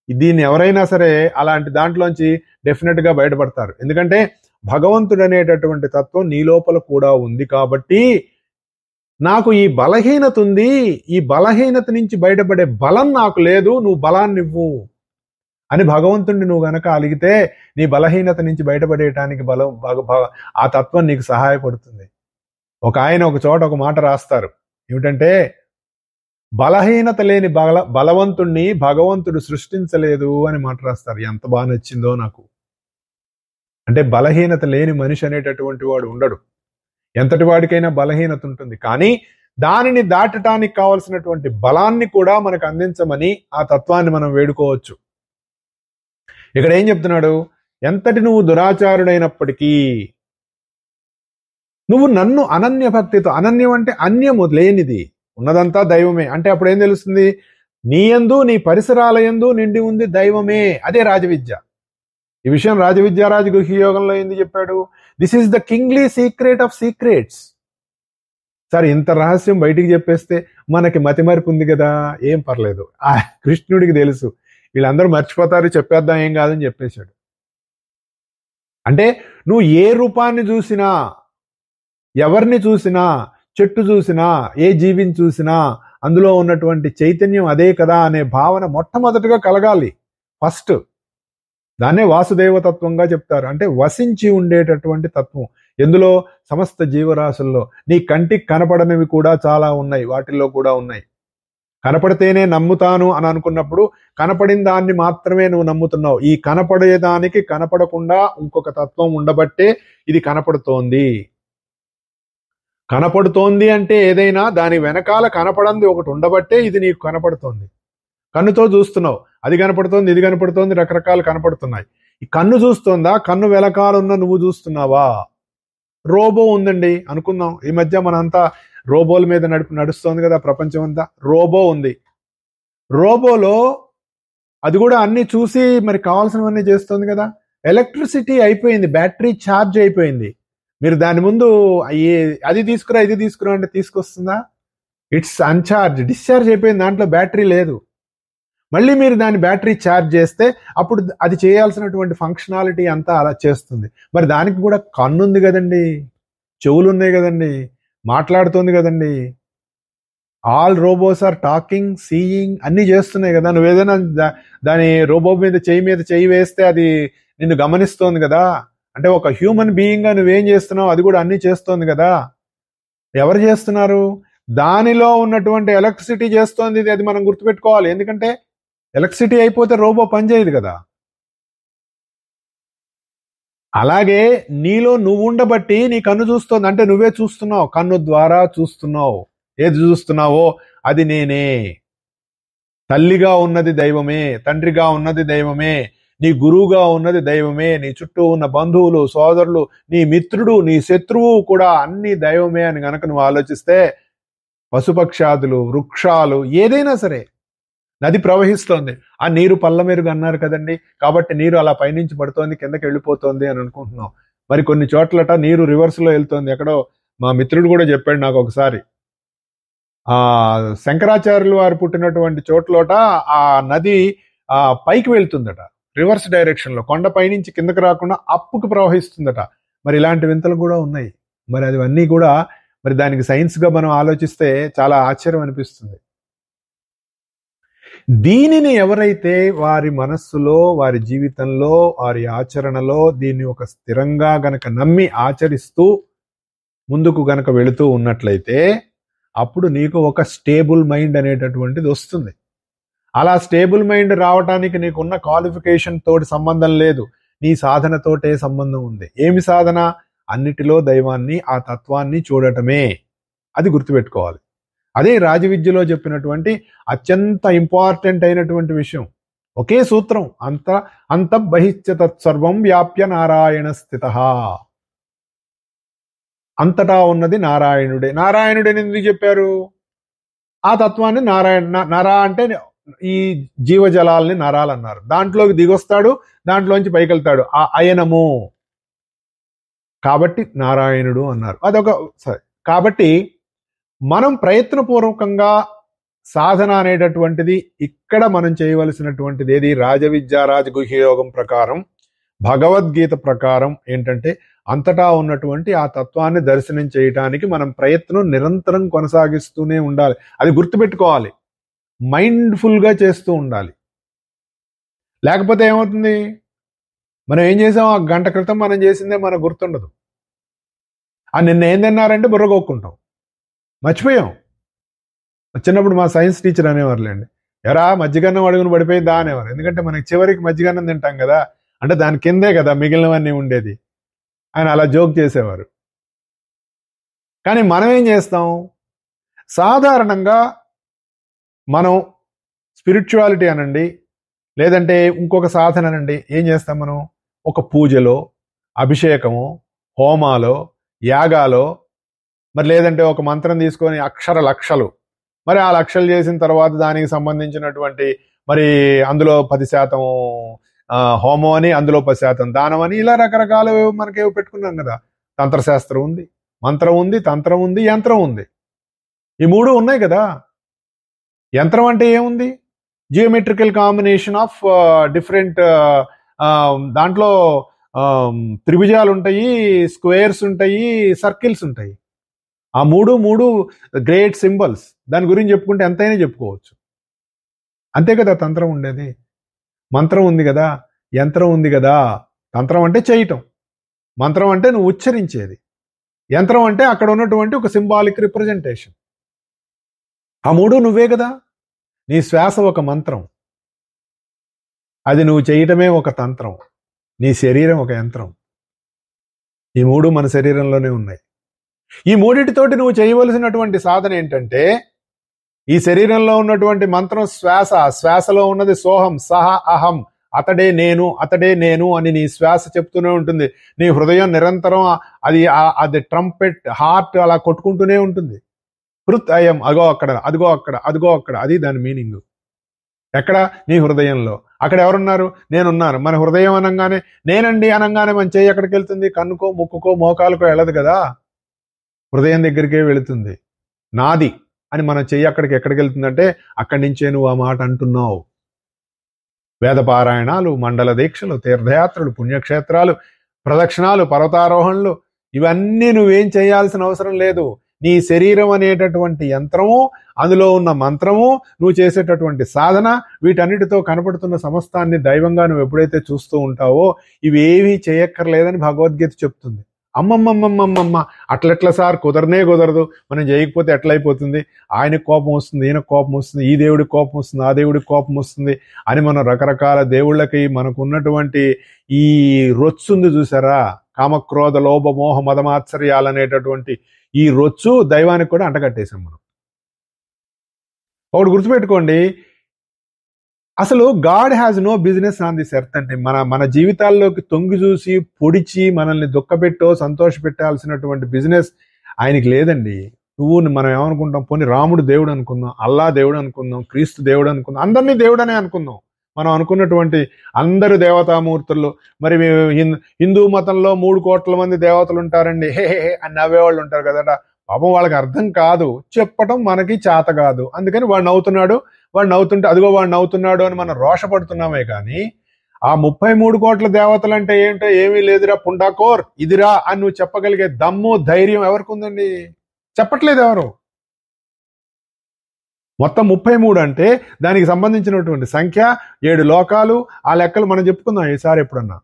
దీన్ని ఎవరైనా సరే అలాంటి దాంట్లోంచి డెఫినెట్ గా బయటపడతారు. ఎందుకంటే భగవంతుడు అనేటటువంటి తత్వం నీ లోపల కూడా ఉంది కాబట్టి, నాకు ఈ బలహీనత ఉంది, ఈ బలహీనత నుంచి బయటపడే బలం నాకు లేదు, నువ్వు బలాన్ని ఇవ్వు అని భగవంతుడిని నువ్వు గనక అలిగితే నీ బలహీనత నుంచి బయటపడేయటానికి ఆ తత్వం నీకు సహాయపడుతుంది. ఆయన ఒక చోట ఒక మాట రాస్తారు, ఏమిటంటే బలహీనత లేని బలవంతుణ్ణి భగవంతుడు సృష్టించలేదు అని మాట రాస్తారు. ఎంత బాగా నచ్చిందో నాకు. అంటే బలహీనత లేని మనిషి అనేటటువంటి వాడు ఉండడు. ఎంతటి వాడికైనా బలహీనత ఉంటుంది, కానీ దానిని దాటటానికి కావలసినటువంటి బలాన్ని కూడా మనకు అందించమని ఆ తత్వాన్ని మనం వేడుకోవచ్చు. ఇక్కడ ఏం చెప్తున్నాడు, ఎంతటి నువ్వు దురాచారుడైనప్పటికీ నువ్వు నన్ను అనన్య భక్తితో, అనన్యం అంటే అన్యము లేనిది, ఉన్నదంతా దైవమే. అంటే అప్పుడు ఏం తెలుస్తుంది, నీ యందు నీ పరిసరాల యందు నిండి ఉంది దైవమే. అదే రాజవిద్య. ఈ విషయం రాజవిద్యారాజ గుహ్య యోగంలో ఎందుకు చెప్పాడు, this is the kingly secret of secrets. సరే ఇంత రహస్యం బయటికి చెప్పేస్తే మనకి మతిమరుపు ఉంది కదా, ఏం పర్లేదు, ఆ కృష్ణుడికి తెలుసు వీళ్ళందరూ మర్చిపోతారు, చెప్పేద్దాం ఏం కాదని చెప్పేశాడు. అంటే నువ్వు ఏ రూపాన్ని చూసినా, ఎవరిని చూసినా, చెట్టు చూసినా, ఏ జీవిని చూసినా అందులో ఉన్నటువంటి చైతన్యం అదే కదా అనే భావన మొట్టమొదటిగా కలగాలి ఫస్ట్. దాన్నే వాసుదేవ తత్వంగా చెప్తారు. అంటే వసించి ఉండేటటువంటి తత్వం. ఎందులో? సమస్త జీవరాశుల్లో. నీ కంటికి కనపడనివి కూడా చాలా ఉన్నాయి, వాటిల్లో కూడా ఉన్నాయి. కనపడితేనే నమ్ముతాను అని అనుకున్నప్పుడు కనపడిన దాన్ని మాత్రమే నువ్వు నమ్ముతున్నావు. ఈ కనపడేదానికి కనపడకుండా ఇంకొక తత్వం ఉండబట్టే ఇది కనపడుతోంది. కనపడుతోంది అంటే ఏదైనా దాని వెనకాల కనపడంది ఒకటి ఉండబట్టే ఇది నీకు కనపడుతోంది. కన్నుతో చూస్తున్నావు, అది కనపడుతోంది, ఇది కనపడుతోంది, రకరకాలు కనపడుతున్నాయి. ఈ కన్ను చూస్తోందా? కన్ను వెనకాలన్న నువ్వు చూస్తున్నావా? రోబో ఉందండి అనుకుందాం. ఈ మధ్య మనంతా రోబోల మీద నడుస్తోంది కదా ప్రపంచం అంతా. రోబో ఉంది. రోబోలో అది కూడా అన్ని చూసి మరి కావాల్సినవన్నీ చేస్తుంది కదా. ఎలక్ట్రిసిటీ అయిపోయింది, బ్యాటరీ ఛార్జ్ అయిపోయింది. మీరు దాని ముందు అది తీసుకురా ఇది తీసుకురా అంటే తీసుకొస్తుందా? ఇట్స్ అన్ఛార్జ్, డిశ్చార్జ్ అయిపోయింది, దాంట్లో బ్యాటరీ లేదు. మళ్ళీ మీరు దాని బ్యాటరీ ఛార్జ్ చేస్తే అప్పుడు అది చేయాల్సినటువంటి ఫంక్షనాలిటీ అంతా అలా చేస్తుంది. మరి దానికి కూడా కన్ను ఉంది కదండి, చెవులు ఉన్నాయి కదండి, మాట్లాడుతుంది కదండి. All robots are talking, seeing, అన్ని చేస్తున్నాయి కదా. నువ్వు ఏదైనా దాని రోబో మీద చెయ్యి వేస్తే అది నిన్ను గమనిస్తోంది కదా. అంటే ఒక హ్యూమన్ బీయింగ్ గా నువ్వేం చేస్తున్నావు అది కూడా అన్ని చేస్తోంది కదా. ఎవరు చేస్తున్నారు? దానిలో ఉన్నటువంటి ఎలక్ట్రిసిటీ చేస్తోంది. అది మనం గుర్తుపెట్టుకోవాలి. ఎందుకంటే ఎలక్ట్రిసిటీ అయిపోతే రోబో పనిచేయదు కదా. అలాగే నీలో నువ్వు ఉండబట్టి నీ కన్ను చూస్తోంది, అంటే నువ్వే చూస్తున్నావు, కన్ను ద్వారా చూస్తున్నావు. ఏది చూస్తున్నావో అది నేనే. తల్లిగా ఉన్నది దైవమే, తండ్రిగా ఉన్నది దైవమే, నీ గురువుగా ఉన్నది దైవమే, నీ చుట్టూ ఉన్న బంధువులు, సోదరులు, నీ మిత్రుడు, నీ శత్రువు కూడా అన్ని దైవమే అని గనక నువ్వు ఆలోచిస్తే పశుపక్షాదులు, వృక్షాలు, ఏదైనా సరే. నది ప్రవహిస్తోంది, ఆ నీరు పల్లమెరుగు అన్నారు కదండి. కాబట్టి నీరు అలా పైనుంచి పడుతోంది, కిందకి వెళ్ళిపోతోంది అని అనుకుంటున్నాం. మరి కొన్ని చోట్లట నీరు రివర్స్ లో వెళ్తోంది. ఎక్కడో మా మిత్రుడు కూడా చెప్పాడు నాకు ఒకసారి. శంకరాచార్యులు వారు పుట్టినటువంటి చోట్లోట ఆ నది పైకి వెళ్తుందట, రివర్స్ డైరెక్షన్ లో, కొండ పైనుంచి కిందకి రాకుండా అప్పుకు ప్రవహిస్తుందట. మరి ఇలాంటి వింతలు కూడా ఉన్నాయి. మరి అవన్నీ కూడా మరి దానికి సైన్స్ గా మనం ఆలోచిస్తే చాలా ఆశ్చర్యం అనిపిస్తుంది. దీనిని ఎవరైతే వారి మనస్సులో, వారి జీవితంలో, వారి ఆచరణలో దీన్ని ఒక స్థిరంగా గనక నమ్మి ఆచరిస్తూ ముందుకు గనక వెళుతూ ఉన్నట్లయితే అప్పుడు నీకు ఒక స్టేబుల్ మైండ్ అనేటటువంటిది వస్తుంది. అలా స్టేబుల్ మైండ్ రావటానికి నీకున్న క్వాలిఫికేషన్ తోటి సంబంధం లేదు, నీ సాధనతోటే సంబంధం ఉంది. ఏమి సాధన? అన్నిటిలో దైవాన్ని, ఆ తత్వాన్ని చూడటమే. అది గుర్తుపెట్టుకోవాలి. అదే రాజవిద్యలో చెప్పినటువంటి అత్యంత ఇంపార్టెంట్ అయినటువంటి విషయం. ఒకే సూత్రం, అంతఃబహిశ్చ తత్సర్వం వ్యాప్య నారాయణ స్థితః. అంతటా ఉన్నది నారాయణుడే. నారాయణుడని ఎందుకు చెప్పారు? ఆ తత్వాన్ని నర అంటే ఈ జీవజలాల్ని నరాలన్నారు. దాంట్లోకి దిగొస్తాడు, దాంట్లోంచి పైకి వెళ్తాడు, ఆ అయనము. కాబట్టి నారాయణుడు అన్నారు. అదొక సరే. కాబట్టి మనం ప్రయత్నపూర్వకంగా సాధన అనేటటువంటిది ఇక్కడ మనం చేయవలసినటువంటిది ఏది? రాజవిద్య రాజగుహ్య యోగం ప్రకారం, భగవద్గీత ప్రకారం ఏంటంటే అంతటా ఉన్నటువంటి ఆ తత్వాన్ని దర్శనం చేయటానికి మనం ప్రయత్నం నిరంతరం కొనసాగిస్తూనే ఉండాలి. అది గుర్తుపెట్టుకోవాలి, మైండ్ఫుల్ గా చేస్తూ ఉండాలి. లేకపోతే ఏమవుతుంది? మనం ఏం చేసాం, ఆ గంట క్రితం మనం చేసిందే మనకు గుర్తుండదు. నిన్న ఏం తిన్నారంటే బుర్రగొక్కుంటాం, మర్చిపోయాం. చిన్నప్పుడు మా సైన్స్ టీచర్ అనేవారులేండి, ఎరా మజ్జిగన్నం అడుగును పడిపోయిందా అనేవారు. ఎందుకంటే మనకి చివరికి మజ్జిగన్నం తింటాం కదా, అంటే దాని కిందే కదా మిగిలినవన్నీ ఉండేది. ఆయన అలా జోక్ చేసేవారు. కానీ మనం ఏం చేస్తాం? సాధారణంగా మనం స్పిరిచువాలిటీ అనండి, లేదంటే ఇంకొక సాధన అనండి, ఏం చేస్తాం మనం? ఒక పూజలో, అభిషేకము, హోమాలో, యాగాలో, మరి లేదంటే ఒక మంత్రం తీసుకొని లక్షలు, మరి ఆ లక్షలు చేసిన తర్వాత దానికి సంబంధించినటువంటి మరి అందులో 10% హోమం అని, అందులో 10% దానం అని, ఇలా రకరకాలు మనకేవో పెట్టుకున్నాం కదా. తంత్రశాస్త్రం ఉంది, మంత్రం ఉంది, తంత్రం ఉంది, యంత్రం ఉంది. ఈ మూడు ఉన్నాయి కదా. యంత్రం అంటే ఏముంది? జియోమెట్రికల్ కాంబినేషన్ ఆఫ్ డిఫరెంట్, దాంట్లో త్రిభుజాలు ఉంటాయి, స్క్వేర్స్ ఉంటాయి, సర్కిల్స్ ఉంటాయి. ఆ మూడు గ్రేట్ సింబల్స్. దాని గురించి చెప్పుకుంటే ఎంతైనా చెప్పుకోవచ్చు. అంతే కదా తంత్రం ఉండేది. మంత్రం ఉంది కదా, యంత్రం ఉంది కదా. తంత్రం అంటే చేయటం, మంత్రం అంటే నువ్వు ఉచ్చరించేది. యంత్రం అంటే అక్కడ ఉన్నటువంటి ఒక సింబాలిక్ రిప్రజెంటేషన్. ఆ మూడు నువ్వే కదా. నీ శ్వాస ఒక మంత్రం, అది నువ్వు చేయటమే ఒక తంత్రం. నీ శరీరం ఒక యంత్రం. ఈ మూడు మన శరీరంలోనే ఉన్నాయి. ఈ మూడిటితోటి నువ్వు చేయవలసినటువంటి సాధన ఏంటంటే, ఈ శరీరంలో ఉన్నటువంటి మంత్రం శ్వాస, శ్వాసలో ఉన్నది సోహం, సహ అహం, అతడే నేను, అతడే నేను అని నీ శ్వాస చెప్తూనే ఉంటుంది. నీ హృదయం నిరంతరం అది ట్రంపెట్, హార్ట్ అలా కొట్టుకుంటూనే ఉంటుంది. హృత్ అయం, అగో అక్కడ, అదిగో అక్కడ, అదిగో అక్కడ, అది దాని మీనింగ్. ఎక్కడ? నీ హృదయంలో. అక్కడ ఎవరున్నారు? నేనున్నాను. మన హృదయం అనగానే, నేనండి అనగానే మన చెయ్యి ఎక్కడికి వెళ్తుంది? కన్నుకో, ముక్కుకో, మోకాలుకో వెళ్ళదు కదా, హృదయం దగ్గరికే వెళుతుంది. నాది అని మన చెయ్యి ఎక్కడికి వెళ్తుందంటే అక్కడి నుంచే నువ్వు ఆ మాట అంటున్నావు. వేదపారాయణాలు, మండల దీక్షలు, తీర్థయాత్రలు, పుణ్యక్షేత్రాలు, ప్రదక్షిణాలు, పర్వతారోహణలు, ఇవన్నీ నువ్వేం చేయాల్సిన అవసరం లేదు. నీ శరీరం అనేటటువంటి యంత్రము, అందులో ఉన్న మంత్రము, నువ్వు చేసేటటువంటి సాధన, వీటన్నిటితో కనపడుతున్న సమస్తాన్ని దైవంగా నువ్వు ఎప్పుడైతే చూస్తూ ఉంటావో ఇవేమీ చేయక్కర్లేదని భగవద్గీత చెప్తుంది. అమ్మమ్మమ్మమ్మమ్మ, అట్లెట్లా సార్, కుదరదు, మనం చేయకపోతే ఎట్లయిపోతుంది, ఆయనకు కోపం వస్తుంది, ఈయనకు కోపం వస్తుంది, ఈ దేవుడికి కోపం వస్తుంది, ఆ దేవుడికి కోపం వస్తుంది అని మనం రకరకాల దేవుళ్ళకి మనకు ఉన్నటువంటి ఈ రొచ్చుంది చూసారా, కామక్రోధ లోభ మోహ మదమాత్సర్యాలు అనేటటువంటి ఈ రొచ్చు దైవానికి కూడా అంటగట్టేశాం మనం. ఒకటి గుర్తుపెట్టుకోండి, అసలు God has no business on this earth అంటే మన జీవితాల్లోకి తొంగి చూసి పొడిచి మనల్ని దుఃఖపెట్టో సంతోష పెట్టాల్సినటువంటి బిజినెస్ ఆయనకి లేదండి. మనం ఏమనుకుంటాం, పోనీ రాముడు దేవుడు అనుకుందాం, అల్లా దేవుడు అనుకుందాం, క్రీస్తు దేవుడు అనుకుందాం, అందరినీ దేవుడనే అనుకుందాం. మనం అనుకున్నటువంటి అందరు దేవతామూర్తులు, మరి హిందూ మతంలో 3 కోట్ల మంది దేవతలు ఉంటారండి, హే హే అని నవ్వేవాళ్ళు ఉంటారు కదట. పాపం వాళ్ళకి అర్థం కాదు, చెప్పటం మనకి చేత కాదు, అందుకని వాడు నవ్వుతున్నాడు, వాడు నవ్వుతుంటే అదిగో వాడు నవ్వుతున్నాడు అని మనం రోషపడుతున్నామే కానీ ఆ 33 కోట్ల దేవతలు అంటే ఏంటో, ఏమీ లేదురా పుండాకోర్, ఇదిరా అని నువ్వు చెప్పగలిగే దమ్ము ధైర్యం ఎవరికి ఉందండి? చెప్పట్లేదు ఎవరు. మొత్తం 33 అంటే దానికి సంబంధించినటువంటి సంఖ్య 7 లోకాలు. ఆ లెక్కలు మనం చెప్పుకుందాం ఈసారి ఎప్పుడన్నా.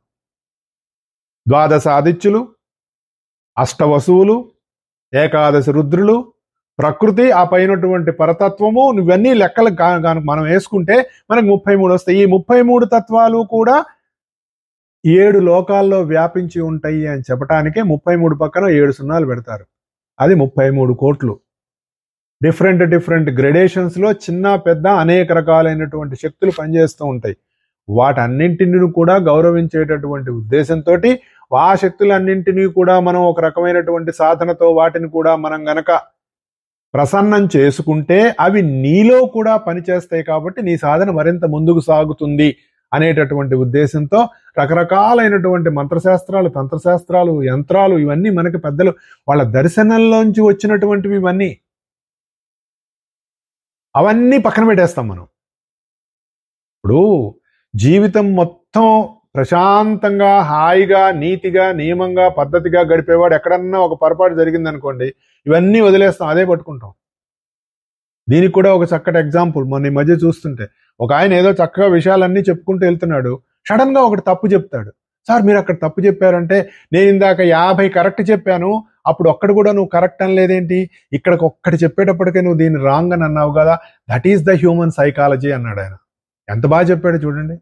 12 ఆదిత్యులు, 8 వసువులు, 11 రుద్రులు, ప్రకృతి, ఆ పైనటువంటి పరతత్వము, ఇవన్నీ లెక్కలు మనం వేసుకుంటే మనకు 33 వస్తాయి. ఈ 33 తత్వాలు కూడా 7 లోకాల్లో వ్యాపించి ఉంటాయి అని చెప్పటానికే 33 పక్కన 7 సున్నాలు పెడతారు. అది 33 కోట్లు. డిఫరెంట్ గ్రెడేషన్స్ లో చిన్న పెద్ద అనేక రకాలైనటువంటి శక్తులు పనిచేస్తూ ఉంటాయి. వాటన్నింటినీ కూడా గౌరవించేటటువంటి ఉద్దేశంతో ఆ శక్తులన్నింటినీ కూడా మనం ఒక రకమైనటువంటి సాధనతో వాటిని కూడా మనం గనక ప్రసన్నం చేసుకుంటే అవి నీలో కూడా పనిచేస్తాయి. కాబట్టి నీ సాధన మరింత ముందుకు సాగుతుంది అనేటటువంటి ఉద్దేశంతో రకరకాలైనటువంటి మంత్రశాస్త్రాలు, తంత్రశాస్త్రాలు, యంత్రాలు, ఇవన్నీ మనకి పెద్దలు వాళ్ళ దర్శనంలోంచి వచ్చినటువంటివి. ఇవన్నీ అవన్నీ పక్కన పెట్టేస్తాం మనం. ఇప్పుడు జీవితం మొత్తం ప్రశాంతంగా, హాయిగా, నీతిగా, నియమంగా, పద్ధతిగా గడిపేవాడు ఎక్కడన్నా ఒక పొరపాటు జరిగిందనుకోండి, ఇవన్నీ వదిలేస్తాం, అదే పట్టుకుంటాం. దీనికి కూడా ఒక చక్కటి ఎగ్జాంపుల్ మొన్న ఈ మధ్య చూస్తుంటే, ఒక ఆయన ఏదో చక్కగా విషయాలన్నీ చెప్పుకుంటూ వెళ్తున్నాడు, సడన్ గా ఒకటి తప్పు చెప్తాడు. సార్ మీరు అక్కడ తప్పు చెప్పారంటే, నేను ఇందాక 50 కరెక్ట్ చెప్పాను, అప్పుడు ఒక్కడు కూడా నువ్వు కరెక్ట్ అనలేదేంటి, ఇక్కడికి ఒక్కటి చెప్పేటప్పటికే నువ్వు దీన్ని రాంగ్ అని అన్నావు కదా, that is the human psychology అన్నాడు ఆయన. ఎంత బాగా చెప్పాడు చూడండి.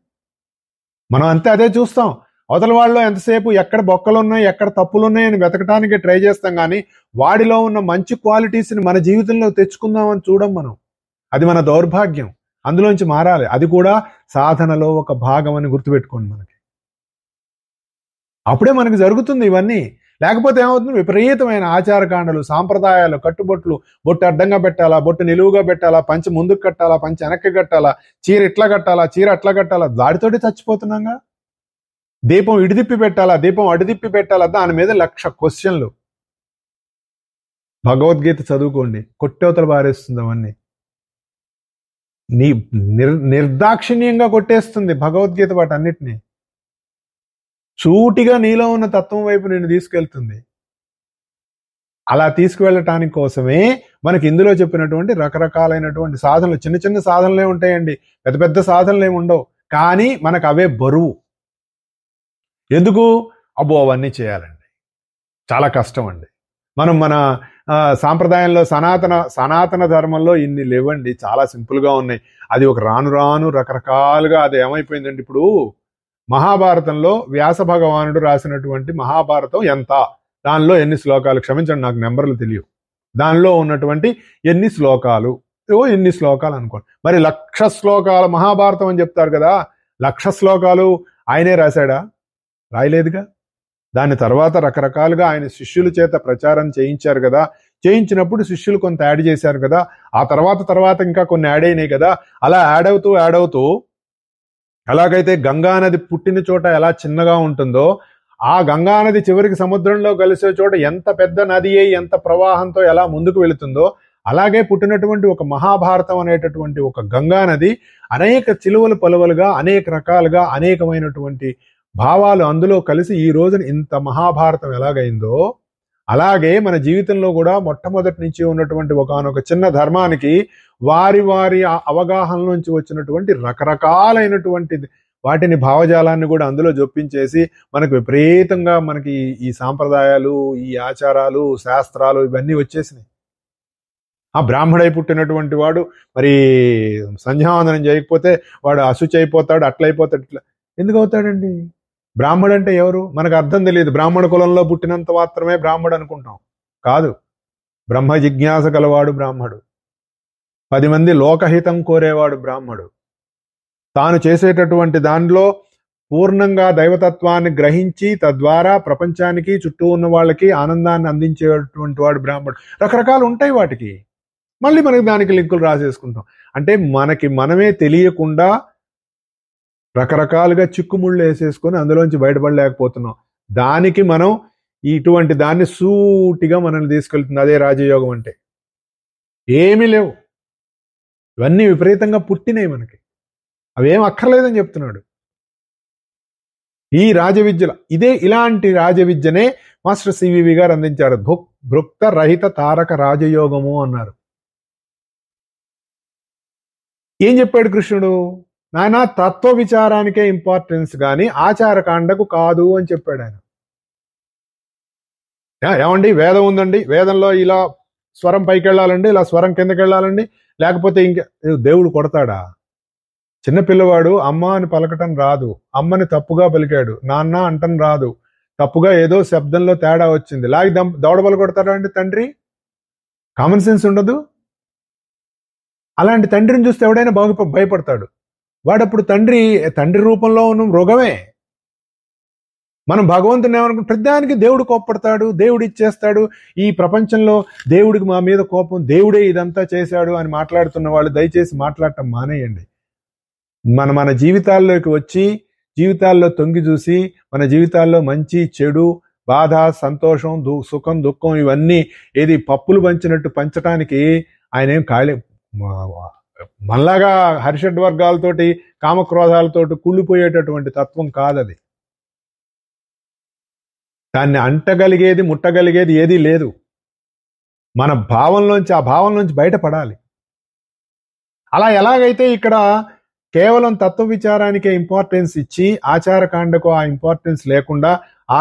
మనం అంతే అదే చూస్తాం. అవతల వాళ్ళలో ఎంతసేపు ఎక్కడ బొక్కలు ఉన్నాయి, ఎక్కడ తప్పులు ఉన్నాయని వెతకటానికి ట్రై చేస్తాం, కానీ వాడిలో ఉన్న మంచి క్వాలిటీస్ని మన జీవితంలో తెచ్చుకుందామని చూడం మనం. అది మన దౌర్భాగ్యం. అందులోంచి మారాలి. అది కూడా సాధనలో ఒక భాగం అని గుర్తుపెట్టుకోండి. మనకి అప్పుడే మనకి జరుగుతుంది ఇవన్నీ. లేకపోతే ఏమవుతుంది, విపరీతమైన ఆచారకాండలు, సాంప్రదాయాలు, కట్టుబొట్లు, బొట్టు అడ్డంగా పెట్టాలా, బొట్టు నిలువుగా పెట్టాలా, పంచి ముందుకు కట్టాలా, పంచి వెనక్కి కట్టాలా, చీర ఇట్లా కట్టాలా, చీర అట్లా కట్టాలా, దాడితోటి చచ్చిపోతున్నాగా. దీపం ఇడిదిప్పి పెట్టాలా, దీపం అడిదిప్పి పెట్టాలా, దాని మీద 1,00,000 క్వశ్చన్లు. భగవద్గీత చదువుకోండి, కొట్టేవతలు బారేస్తుంది. అవన్నీ నిర్దాక్షిణ్యంగా కొట్టేస్తుంది భగవద్గీత. వాటన్నిటినీ సూటిగా నీలో ఉన్న తత్వం వైపు నేను తీసుకెళ్తుంది. అలా తీసుకువెళ్ళటానికి కోసమే మనకి ఇందులో చెప్పినటువంటి రకరకాలైనటువంటి సాధనలు, చిన్న చిన్న సాధనలే ఉంటాయండి, పెద్ద పెద్ద సాధనలు ఏమి ఉండవు. కానీ మనకు అవే బరువు. ఎందుకు? అబ్బో అవన్నీ చేయాలండి, చాలా కష్టం అండి, మనం మన సాంప్రదాయంలో సనాతన ధర్మంలో ఇన్ని లేవండి, చాలా సింపుల్గా ఉన్నాయి. అది ఒక రాను రాను రకరకాలుగా అది ఏమైపోయిందండి. ఇప్పుడు మహాభారతంలో వ్యాస భగవానుడు రాసినటువంటి మహాభారతం ఎంత, దానిలో ఎన్ని శ్లోకాలు, క్షమించండి నాకు నెంబర్లు తెలియవు, దానిలో ఉన్నటువంటి ఎన్ని శ్లోకాలు, ఎన్ని శ్లోకాలు అనుకోండి. మరి 1,00,000 శ్లోకాల మహాభారతం అని చెప్తారు కదా, 1,00,000 శ్లోకాలు ఆయనే రాశాడా? రాయలేదుగా. దాని తర్వాత రకరకాలుగా ఆయన శిష్యుల చేత ప్రచారం చేయించారు కదా, చేయించినప్పుడు శిష్యులు కొంత యాడ్ చేశారు కదా, ఆ తర్వాత ఇంకా కొన్ని యాడ్ అయినాయి కదా. అలా యాడ్ అవుతూ ఎలాగైతే గంగానది పుట్టిన చోట ఎలా చిన్నగా ఉంటుందో, ఆ గంగానది చివరికి సముద్రంలో కలిసే చోట ఎంత పెద్ద నది అయి ఎంత ప్రవాహంతో ఎలా ముందుకు వెళుతుందో, అలాగే పుట్టినటువంటి ఒక మహాభారతం అనేటటువంటి ఒక గంగానది అనేక చిలువలు పలువలుగా అనేక రకాలుగా అనేకమైనటువంటి భావాలు అందులో కలిసి ఈ రోజున ఇంత మహాభారతం ఎలాగైందో, అలాగే మన జీవితంలో కూడా మొట్టమొదటి నుంచి ఉన్నటువంటి ఒకనొక చిన్న ధర్మానికి వారి అవగాహన నుంచి వచ్చినటువంటి రకరకాలైనటువంటి వాటిని భావజాలాన్ని కూడా అందులో జొప్పించేసి మనకు విపరీతంగా మనకి ఈ సాంప్రదాయాలు, ఈ ఆచారాలు, శాస్త్రాలు ఇవన్నీ వచ్చేసినాయి. ఆ బ్రాహ్మడై పుట్టినటువంటి వాడు మరి సంధ్యావందనం చేయకపోతే వాడు అశుచి అయిపోతాడు, అట్లయిపోతాడు, ఇట్లా ఎందుకు అవుతాడండి? బ్రాహ్మడు అంటే ఎవరు? మనకు అర్థం తెలియదు. బ్రాహ్మణ కులంలో పుట్టినంత మాత్రమే బ్రాహ్మడు అనుకుంటాం. కాదు, బ్రహ్మ జిజ్ఞాస గలవాడు బ్రాహ్మడు, 10 మంది లోకహితం కోరేవాడు బ్రాహ్మడు, తాను చేసేటటువంటి దానిలో పూర్ణంగా దైవతత్వాన్ని గ్రహించి తద్వారా ప్రపంచానికి చుట్టూ ఉన్న వాళ్ళకి ఆనందాన్ని అందించేటువంటి వాడు బ్రాహ్మడు. రకరకాలు ఉంటాయి వాటికి, మళ్ళీ మనకి దానికి లింకులు రాసేసుకుంటాం. అంటే మనమే తెలియకుండా రకరకాలుగా చిక్కుముళ్ళు వేసేసుకొని అందులోంచి బయటపడలేకపోతున్నాం. దానికి మనం ఇటువంటి దాన్ని సూటిగా మనల్ని తీసుకెళ్తుంది. అదే రాజయోగం అంటే. ఏమీ లేవు, ఇవన్నీ విపరీతంగా పుట్టినాయి మనకి, అవేం అక్కర్లేదని చెప్తున్నాడు. ఈ రాజవిద్యల ఇలాంటి రాజవిద్యనే మాస్టర్ సివివి గారు అందించారు. భుక్త రహిత తారక రాజయోగము అన్నారు. ఏం చెప్పాడు కృష్ణుడు? నాయన తత్వ విచారానికే ఇంపార్టెన్స్ కానీ ఆచారకాండకు కాదు అని చెప్పాడు ఆయన. ఏమండి, వేదం ఉందండి, వేదంలో ఇలా స్వరం పైకి వెళ్ళాలండి, ఇలా స్వరం కిందకి వెళ్ళాలండి, లేకపోతే ఇంకా దేవుడు కొడతాడా? చిన్నపిల్లవాడు అమ్మ అని పలకటం రాదు, అమ్మని తప్పుగా పలికాడు, నాన్న అంటం రాదు, తప్పుగా ఏదో శబ్దంలో తేడా వచ్చింది, లాగి దవడబలు కొడతాడా అండి తండ్రి? కామన్ సెన్స్ ఉండదు. అలాంటి తండ్రిని చూస్తే ఎవడైనా భయపడతాడు. వాడప్పుడు తండ్రి రూపంలో ఉన్న మృగమే. మనం భగవంతుని ఏమనుకుంటాం? ప్రతిదానికి దేవుడు కోప్పడతాడు, దేవుడు ఇచ్చేస్తాడు, ఈ ప్రపంచంలో దేవుడికి మా మీద కోపం, దేవుడే ఇదంతా చేశాడు అని మాట్లాడుతున్న వాళ్ళు దయచేసి మాట్లాడటం మానేయండి. మన జీవితాల్లోకి వచ్చి జీవితాల్లో తొంగి చూసి మన జీవితాల్లో మంచి చెడు బాధ సంతోషం సుఖం దుఃఖం ఇవన్నీ ఏది పప్పులు పంచినట్టు పంచటానికి ఆయన ఏం ఖాళీ మనలాగా హర్షడ్వర్గాలతోటి కామక్రోధాలతోటి కుళ్ళిపోయేటటువంటి తత్వం కాదది. దాన్ని అంటగలిగేది ముట్టగలిగేది ఏదీ లేదు. మన భావంలోంచి ఆ భావంలోంచి బయటపడాలి. అలా ఎలాగైతే ఇక్కడ కేవలం తత్వ విచారానికే ఇంపార్టెన్స్ ఇచ్చి ఆచారకాండకు ఆ ఇంపార్టెన్స్ లేకుండా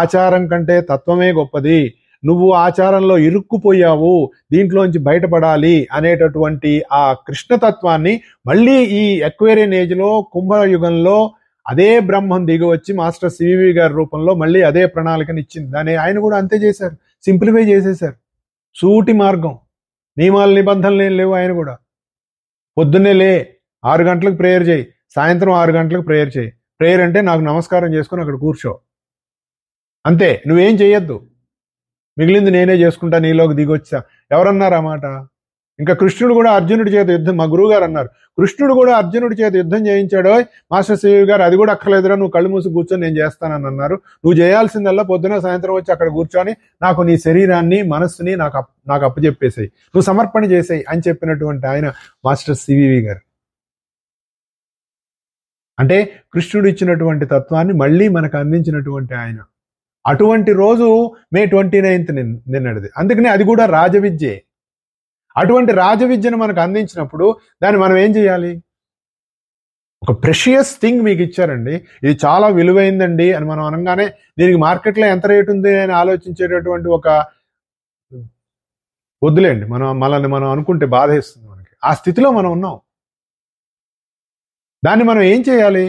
ఆచారం కంటే తత్వమే గొప్పది, నువ్వు ఆచారంలో ఇరుక్కుపోయావు, దీంట్లోంచి బయటపడాలి అనేటటువంటి ఆ కృష్ణతత్వాన్ని మళ్ళీ ఈ ఎక్వేరియన్ ఏజ్లో కుంభయుగంలో అదే బ్రహ్మం దిగి వచ్చి మాస్టర్ సివివి గారి రూపంలో మళ్ళీ అదే ప్రణాళికని ఇచ్చింది. దాన్ని ఆయన కూడా అంతే చేశారు, సింప్లిఫై చేసేశారు. సూటి మార్గం, నియమాలు నిబంధనలు ఏం లేవు. ఆయన కూడా పొద్దున్నే 6 గంటలకు ప్రేయర్ చేయి, సాయంత్రం 6 గంటలకు ప్రేయర్ చేయి. ప్రేయర్ అంటే నాకు నమస్కారం చేసుకుని అక్కడ కూర్చో, అంతే, నువ్వేం చేయొద్దు, మిగిలింది నేనే చేసుకుంటా, నీలోకి దిగొచ్చా. ఎవరన్నారు ఆ మాట? ఇంకా కృష్ణుడు కూడా అర్జునుడి చేత యుద్ధం, మా గురువు గారు అన్నారు, కృష్ణుడు కూడా అర్జునుడి చేత యుద్ధం చేయించాడు. మాస్టర్ సివి గారు అది కూడా అక్కర్లేదురా, నువ్వు కళ్ళు మూసి కూర్చొని నేను చేస్తానని అన్నారు. నువ్వు చేయాల్సిందల్లా పొద్దున సాయంత్రం వచ్చి అక్కడ కూర్చొని నాకు నీ శరీరాన్ని మనస్సుని నాకు అప్పచెప్పేసాయి, నువ్వు సమర్పణ చేసాయి అని చెప్పినటువంటి ఆయన మాస్టర్ సివి గారు. అంటే కృష్ణుడు ఇచ్చినటువంటి తత్వాన్ని మళ్ళీ మనకు అందించినటువంటి ఆయన. అటువంటి రోజు మే 29 నిన్నటిది. అందుకని అది కూడా రాజవిద్యే. అటువంటి రాజవిద్యను మనకు అందించినప్పుడు దాన్ని మనం ఏం చేయాలి? ఒక ప్రెషియస్ థింగ్ మీకు ఇచ్చారండి, ఇది చాలా విలువైందండి అని మనం అనగానే దీనికి మార్కెట్లో ఎంత రేటు ఉంది అని ఆలోచించేటటువంటి ఒక వద్దులేండి, మనల్ని మనం అనుకుంటే బాధేస్తుంది మనకి. ఆ స్థితిలో మనం ఉన్నాం. దాన్ని మనం ఏం చేయాలి?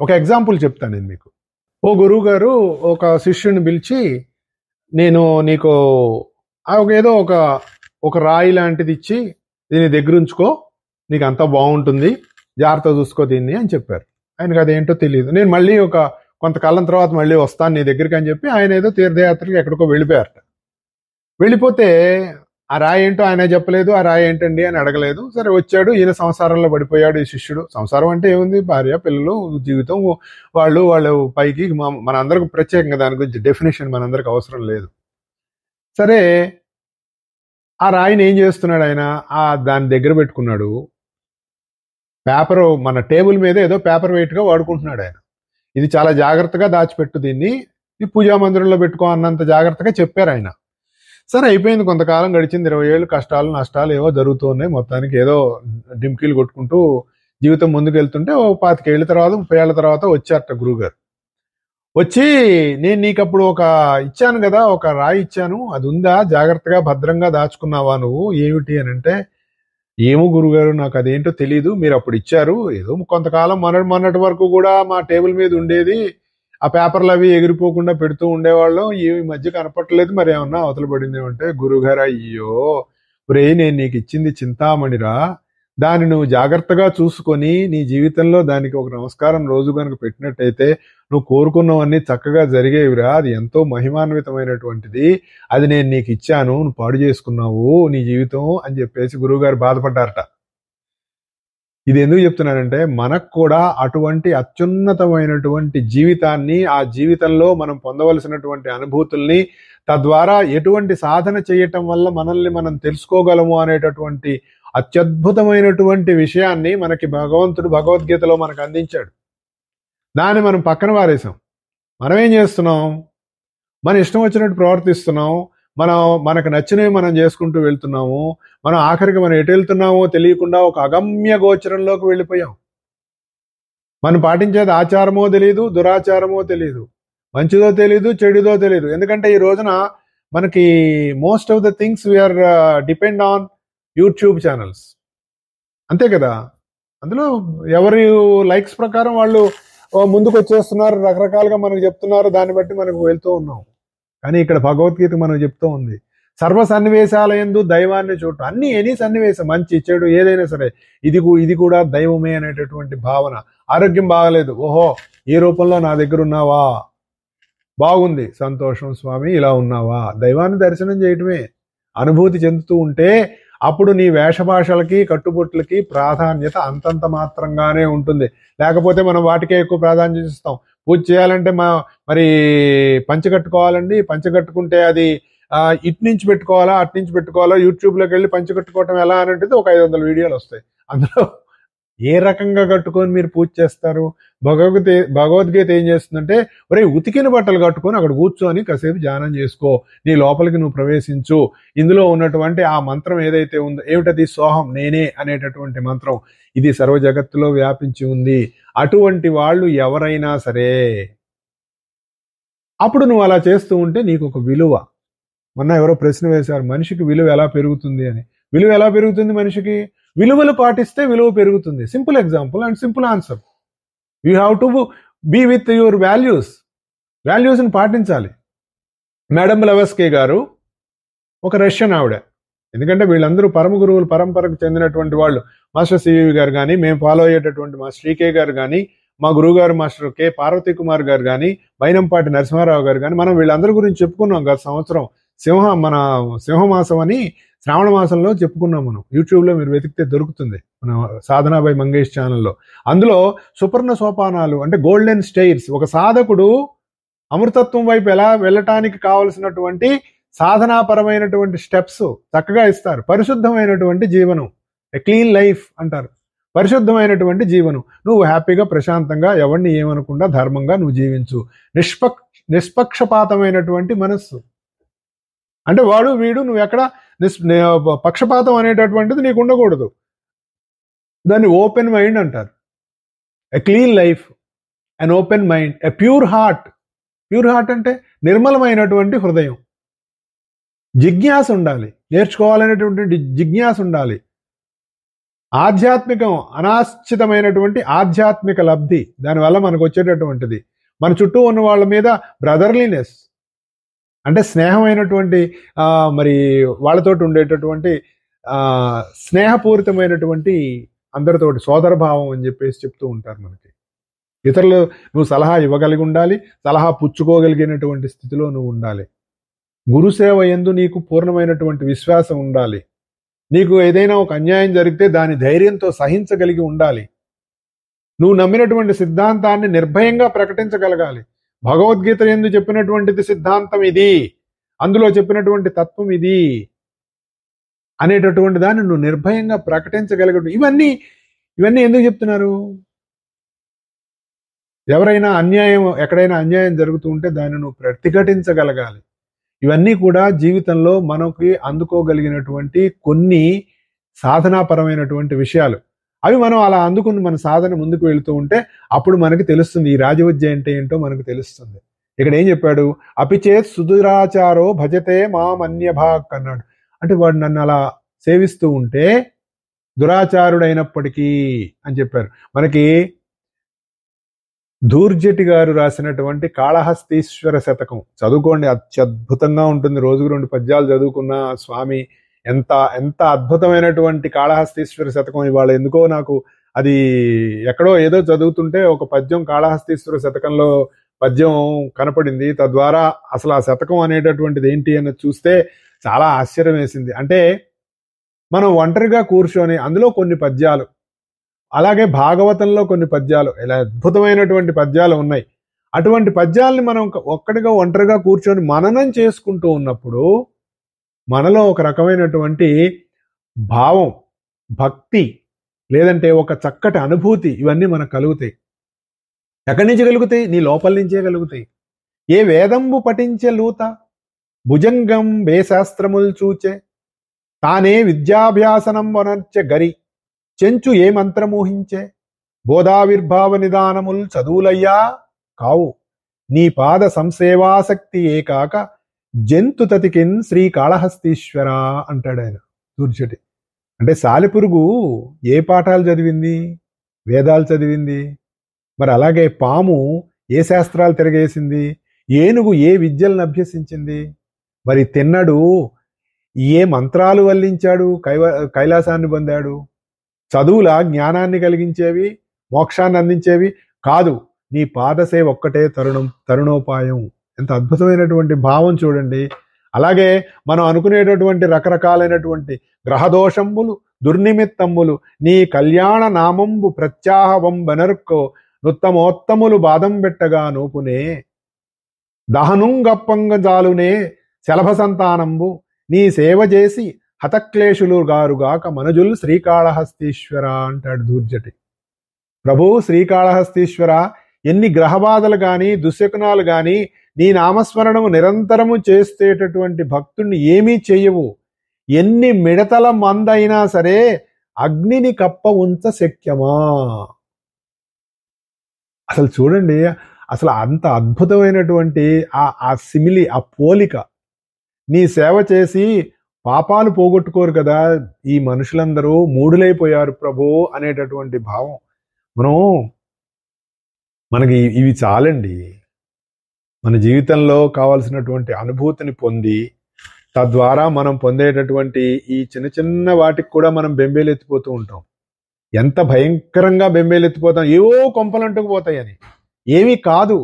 ఒక ఎగ్జాంపుల్ చెప్తాను నేను మీకు. ఓ గురువు గారు ఒక శిష్యుని పిలిచి, నేను నీకు ఏదో ఒక రాయి లాంటిది ఇచ్చి దీన్ని దగ్గర ఉంచుకో, నీకు అంతా బాగుంటుంది, జాగ్రత్త చూసుకో దీన్ని అని చెప్పారు. ఆయనకు అదేంటో తెలియదు. నేను మళ్ళీ కొంతకాలం తర్వాత మళ్ళీ వస్తాను నీ దగ్గరికి అని చెప్పి ఆయన ఏదో తీర్థయాత్రకి ఎక్కడికో వెళ్ళిపోయారట. వెళ్ళిపోతే ఆ రాయి ఏంటో ఆయన చెప్పలేదు, ఆ రాయి ఏంటండి అని అడగలేదు. సరే వచ్చాడు, ఈయన సంసారంలో పడిపోయాడు ఈ శిష్యుడు. సంసారం అంటే ఏముంది, భార్య పిల్లలు జీవితం, వాళ్ళు పైకి మనందరికి ప్రత్యేకంగా దాని గురించి డెఫినేషన్ మనందరికి అవసరం లేదు. సరే ఆ రాయిని ఏం చేస్తున్నాడు ఆయన, దాని దగ్గర పెట్టుకున్నాడు. పేపర్ మన టేబుల్ మీద ఏదో పేపర్ వెయిట్ గా వాడుకుంటున్నాడు ఆయన. ఇది చాలా జాగ్రత్తగా దాచిపెట్టు, దీన్ని ఈ పూజా మందిరంలో పెట్టుకో అన్నంత జాగ్రత్తగా చెప్పారు ఆయన. సరే అయిపోయింది, కొంతకాలం గడిచింది, 20 ఏళ్ళు కష్టాలు నష్టాలు ఏవో జరుగుతూ ఉన్నాయి. మొత్తానికి ఏదో డింకీలు కొట్టుకుంటూ జీవితం ముందుకు వెళ్తుంటే 25 ఏళ్ళ తర్వాత 30 ఏళ్ల తర్వాత వచ్చారట గురువుగారు. వచ్చి, నేను నీకు అప్పుడు ఇచ్చాను కదా, ఒక రాయి ఇచ్చాను, అది ఉందా, జాగ్రత్తగా భద్రంగా దాచుకున్నావా నువ్వు, ఏమిటి అని అంటే, ఏమో గురుగారు నాకు అదేంటో తెలీదు, మీరు అప్పుడు ఇచ్చారు, ఏదో కొంతకాలం మొన్నటి వరకు కూడా మా టేబుల్ మీద ఉండేది, ఆ పేపర్లు అవి ఎగిరిపోకుండా పెడుతూ ఉండేవాళ్ళం, ఈ మధ్య కనపట్టలేదు, మరి ఏమన్నా అవతల పడింది అంటే, గురుగారు అయ్యో రే, నేను నీకు ఇచ్చింది చింతామణిరా, దాన్ని నువ్వు జాగ్రత్తగా చూసుకొని నీ జీవితంలో దానికి ఒక నమస్కారం రోజు కనుక పెట్టినట్టయితే నువ్వు కోరుకున్నవన్నీ చక్కగా జరిగేవిరా, అది ఎంతో మహిమాన్వితమైనటువంటిది, అది నేను నీకు ఇచ్చాను, నువ్వు పాడు చేసుకున్నావు నీ జీవితం అని చెప్పేసి గురువుగారు బాధపడ్డారట. ఇది ఎందుకు చెప్తున్నానంటే, మనకు కూడా అటువంటి అత్యున్నతమైనటువంటి జీవితాన్ని, ఆ జీవితంలో మనం పొందవలసినటువంటి అనుభూతుల్ని, తద్వారా ఎటువంటి సాధన చేయటం వల్ల మనల్ని మనం తెలుసుకోగలము అనేటటువంటి అత్యద్భుతమైనటువంటి విషయాన్ని మనకి భగవంతుడు భగవద్గీతలో మనకు అందించాడు. దాన్ని మనం పక్కన వారేసాం. మనం ఏం చేస్తున్నాం, మన ఇష్టం వచ్చినట్టు ప్రవర్తిస్తున్నాం, మనకు నచ్చినవి మనం చేసుకుంటూ వెళ్తున్నాము. మనం ఆఖరికి మనం ఎటు వెళ్తున్నామో తెలియకుండా ఒక అగమ్య గోచరంలోకి వెళ్ళిపోయాం. మనం పాటించేది ఆచారమో తెలియదు, దురాచారమో తెలియదు, మంచిదో తెలియదు, చెడుదో తెలియదు. ఎందుకంటే ఈ రోజున మనకి most of the things we are depend on YouTube channels, అంతే కదా. అందులో ఎవరి లైక్స్ ప్రకారం వాళ్ళు ముందుకు వచ్చేస్తున్నారు, రకరకాలుగా మనకు చెప్తున్నారు, దాన్ని బట్టి మనకు వెళ్తూ ఉన్నాం. కానీ ఇక్కడ భగవద్గీత మనం చెప్తూ ఉంది, సర్వ సన్నివేశాలయందు దైవాన్ని చూడటం. అన్ని ఎనీ సన్నివేశం, మంచి చెడు ఏదైనా సరే ఇది కూడా దైవమే అనేటటువంటి భావన. ఆరోగ్యం బాగలేదు, ఓహో ఈ రూపంలో నా దగ్గర ఉన్నావా, బాగుంది, సంతోషం స్వామి, ఇలా ఉన్నావా, దైవాన్ని దర్శనం చేయటమే. అనుభూతి చెందుతూ ఉంటే అప్పుడు నీ వేషభాషలకి కట్టుబొట్లకి ప్రాధాన్యత అంతంత మాత్రంగానే ఉంటుంది. లేకపోతే మనం వాటికే ఎక్కువ ప్రాధాన్యత ఇస్తాం. పూజ చేయాలంటే మరి పంచె కట్టుకోవాలండి, పంచె కట్టుకుంటే అది ఇటు నుంచి పెట్టుకోవాలా అటు నుంచి పెట్టుకోవాలా, యూట్యూబ్లోకి వెళ్ళి పంచె కట్టుకోవటం ఎలా అంటే ఒక 500 వీడియోలు వస్తాయి. అందులో ఏ రకంగా కట్టుకొని మీరు పూజ చేస్తారు? భగవద్గీత ఏం చేస్తుందంటే, ఒరే ఉతికిన బట్టలు కట్టుకొని అక్కడ కూర్చొని కాసేపు ధ్యానం చేసుకో, నీ లోపలికి నువ్వు ప్రవేశించు. ఇందులో ఉన్నటువంటి ఆ మంత్రం ఏదైతే ఉందో, ఏమిటది, సోహం నేనే అనేటటువంటి మంత్రం, ఇది సర్వ జగత్తులో వ్యాపించి ఉంది. అటువంటి వాళ్ళు ఎవరైనా సరే అప్పుడు నువ్వు అలా చేస్తూ ఉంటే నీకు ఒక విలువ. మొన్న ఎవరో ప్రశ్న వేశారు, మనిషికి విలువ ఎలా పెరుగుతుంది అని. విలువ ఎలా పెరుగుతుంది మనిషికి? విలువలు పాటిస్తే విలువ పెరుగుతుంది. Simple example and simple answer. You have to be with your వాల్యూస్ని పాటించాలి. మేడం బ్లవస్కీ గారు ఒక రష్యన్ ఆవిడ. ఎందుకంటే వీళ్ళందరూ పరమ గురువులు పరంపరకు చెందినటువంటి వాళ్ళు. మాస్టర్ సివి గారు కానీ, మేము ఫాలో అయ్యేటటువంటి మా శ్రీకే గారు కానీ, మా గురువు గారు మాస్టర్ కె పార్వతీ కుమార్ గారు కానీ, బైనంపాటి నరసింహారావు గారు కానీ, మనం వీళ్ళందరి గురించి చెప్పుకున్నాం గత సంవత్సరం. మన సింహమాసం అని శ్రావణ మాసంలో చెప్పుకున్నాం మనం. యూట్యూబ్లో మీరు వెతికితే దొరుకుతుంది, మన సాధనాబాయి మంగేష్ ఛానల్లో. అందులో సుపర్ణ సోపానాలు అంటే గోల్డెన్ స్టైర్స్, ఒక సాధకుడు అమృతత్వం వైపు ఎలా వెళ్ళటానికి కావలసినటువంటి సాధనాపరమైనటువంటి స్టెప్స్ చక్కగా ఇస్తారు. పరిశుద్ధమైనటువంటి జీవనం, ఎ క్లీన్ లైఫ్ అంటారు. పరిశుద్ధమైనటువంటి జీవనం, నువ్వు హ్యాపీగా ప్రశాంతంగా ఎవరిని ఏమనకుండా ధర్మంగా నువ్వు జీవించు. నిష్పక్షపాతమైనటువంటి మనస్సు అంటే వాడు వీడు నువ్వు ఎక్కడ పక్షపాతం అనేటటువంటిది నీకు ఉండకూడదు. దాన్ని ఓపెన్ మైండ్ అంటారు. A clean life, an open mind, a pure heart. Pure heart అంటే నిర్మలమైనటువంటి హృదయం. జిజ్ఞాస ఉండాలి, నేర్చుకోవాలనేటువంటి జిజ్ఞాస ఉండాలి. ఆధ్యాత్మికం, అనాశ్చితమైనటువంటి ఆధ్యాత్మిక లబ్ధి దానివల్ల మనకు వచ్చేటటువంటిది. మన చుట్టూ ఉన్న వాళ్ళ మీద బ్రదర్లీనెస్ అంటే స్నేహమైనటువంటి మరి వాళ్ళతోటి ఉండేటటువంటి స్నేహపూరితమైనటువంటి అందరితోటి సోదరభావం అని చెప్పేసి చెప్తూ ఉంటారు మనకి. ఇతరులు నువ్వు సలహా ఇవ్వగలిగి ఉండాలి, సలహా పుచ్చుకోగలిగినటువంటి స్థితిలో నువ్వు ఉండాలి. గురుసేవ యందు నీకు పూర్ణమైనటువంటి విశ్వాసం ఉండాలి. నీకు ఏదైనా ఒక అన్యాయం జరిగితే దాని ధైర్యంతో సహించగలిగి ఉండాలి. నువ్వు నమ్మినటువంటి సిద్ధాంతాన్ని నిర్భయంగా ప్రకటించగలగాలి. భగవద్గీత యందు చెప్పినటువంటిది సిద్ధాంతం ఇది, అందులో చెప్పినటువంటి తత్వం ఇది అనేటటువంటి దాన్ని నువ్వు నిర్భయంగా ప్రకటించగలగడు. ఇవన్నీ ఎందుకు చెప్తున్నారు? ఎవరైనా ఎక్కడైనా అన్యాయం జరుగుతూ ఉంటే దాన్ని నువ్వు ప్రతిఘటించగలగాలి. ఇవన్నీ కూడా జీవితంలో మనకి అందుకోగలిగినటువంటి కొన్ని సాధనాపరమైనటువంటి విషయాలు. అవి మనం అలా అందుకుని మన సాధన ముందుకు వెళుతూ ఉంటే అప్పుడు మనకి తెలుస్తుంది ఈ రాజవిద్య అంటే ఏంటో మనకు తెలుస్తుంది. ఇక్కడ ఏం చెప్పాడు? అపిచేత్ సుదురాచారో భజతే మామన్యభాక్ అన్నాడు. అంటే వాడు నన్ను అలా సేవిస్తూ ఉంటే దురాచారుడైనప్పటికీ అని చెప్పారు. మనకి ధూర్జటి గారు రాసినటువంటి కాళహస్తీశ్వర శతకం చదువుకోండి, అత్యద్భుతంగా ఉంటుంది. రోజుకు 2 పద్యాలు చదువుకున్న స్వామి ఎంత అద్భుతమైనటువంటి కాళహస్తీశ్వర శతకం. ఇవాళ ఎందుకో నాకు అది ఎక్కడో ఏదో చదువుతుంటే ఒక పద్యం కాళహస్తీశ్వర శతకంలో పద్యం కనపడింది. తద్వారా అసలు ఆ శతకం అనేటటువంటిది ఏంటి అన్నది చూస్తే చాలా ఆశ్చర్యం వేసింది. అంటే మనం ఒంటరిగా కూర్చొని అందులో కొన్ని పద్యాలు, అలాగే భాగవతంలో కొన్ని పద్యాలు, ఇలా అద్భుతమైనటువంటి పద్యాలు ఉన్నాయి. అటువంటి పద్యాల్ని మనం ఒంటరిగా కూర్చొని మననం చేసుకుంటూ ఉన్నప్పుడు మనలో ఒక రకమైనటువంటి భావం, భక్తి, లేదంటే ఒక చక్కటి అనుభూతి ఇవన్నీ మనకు కలుగుతాయి. ఎక్కడి నుంచి కలుగుతాయి? నీ లోపల నుంచే కలుగుతాయి. ఏ వేదంబు పఠించే లూత భుజంగం వేశాస్త్రములు చూచే తానే విద్యాభ్యాసనం వనర్చె గరి చెంచు ఏ మంత్రమోహించే బోధావిర్భావ నిదానముల్ చదువులయ్యా కావు నీ పాద సంసేవాసక్తి ఏకాక జంతు తతికిన్ శ్రీకాళహస్తీశ్వర అంటాడు ఆయన ధూర్జటి. అంటే సాలెపురుగు ఏ పాఠాలు చదివింది? వేదాలు చదివింది. మరి అలాగే పాము ఏ శాస్త్రాలు తిరగేసింది? ఏనుగు ఏ విద్యలను అభ్యసించింది? మరి తిన్నడు ఏ మంత్రాలు వల్లించాడు? కైలాసాన్ని పొందాడు. చదువుల జ్ఞానాన్ని కలిగించేవి, మోక్షాన్ని అందించేవి కాదు. నీ పాదసేవ ఒక్కటే తరుణోపాయం. ఎంత అద్భుతమైనటువంటి భావం చూడండి. అలాగే మనం అనుకునేటటువంటి రకరకాలైనటువంటి గ్రహదోషంబులు దుర్నిమిత్తంబులు నీ కళ్యాణ నామంబు ప్రత్యాహవం బెనర్కో నుత్తమోత్తములు బాదం పెట్టగా నోపునే దహనుంగప్పంగ జాలునే శలభ సంతానంబు నీ సేవ చేసి హతక్లేశులు గారుగాక మనుజుల్ శ్రీకాళహస్తీశ్వర అంటాడు ధూర్జటి. ప్రభు శ్రీకాళహస్తీశ్వర, ఎన్ని గ్రహబాధలు గాని దుశ్శకునాలు గాని నీ నామస్మరణము నిరంతరము చేసేటటువంటి భక్తుణ్ణి ఏమీ చెయ్యవు. ఎన్ని మిడతల మందైనా సరే అగ్నిని కప్ప ఉంచ శక్యమా? అసలు చూడండి, అసలు అంత అద్భుతమైనటువంటి ఆ సిమిలి, ఆ పోలిక. నీ సేవ చేసి పాపాలు పోగొట్టుకోరు కదా ఈ మనుషులందరూ, మూఢులైపోయారు ప్రభు అనేటటువంటి భావం. మనకి ఇవి చాలండి. మన జీవితంలో కావాల్సినటువంటి అనుభూతిని పొంది తద్వారా మనం పొందేటటువంటి ఈ చిన్న చిన్న వాటికి కూడా మనం బెంబేలెత్తిపోతూ ఉంటాం. ఎంత భయంకరంగా బెంబేలెత్తిపోతాం, ఏవో కొంపలంటుకు పోతాయని. ఏమీ కాదు.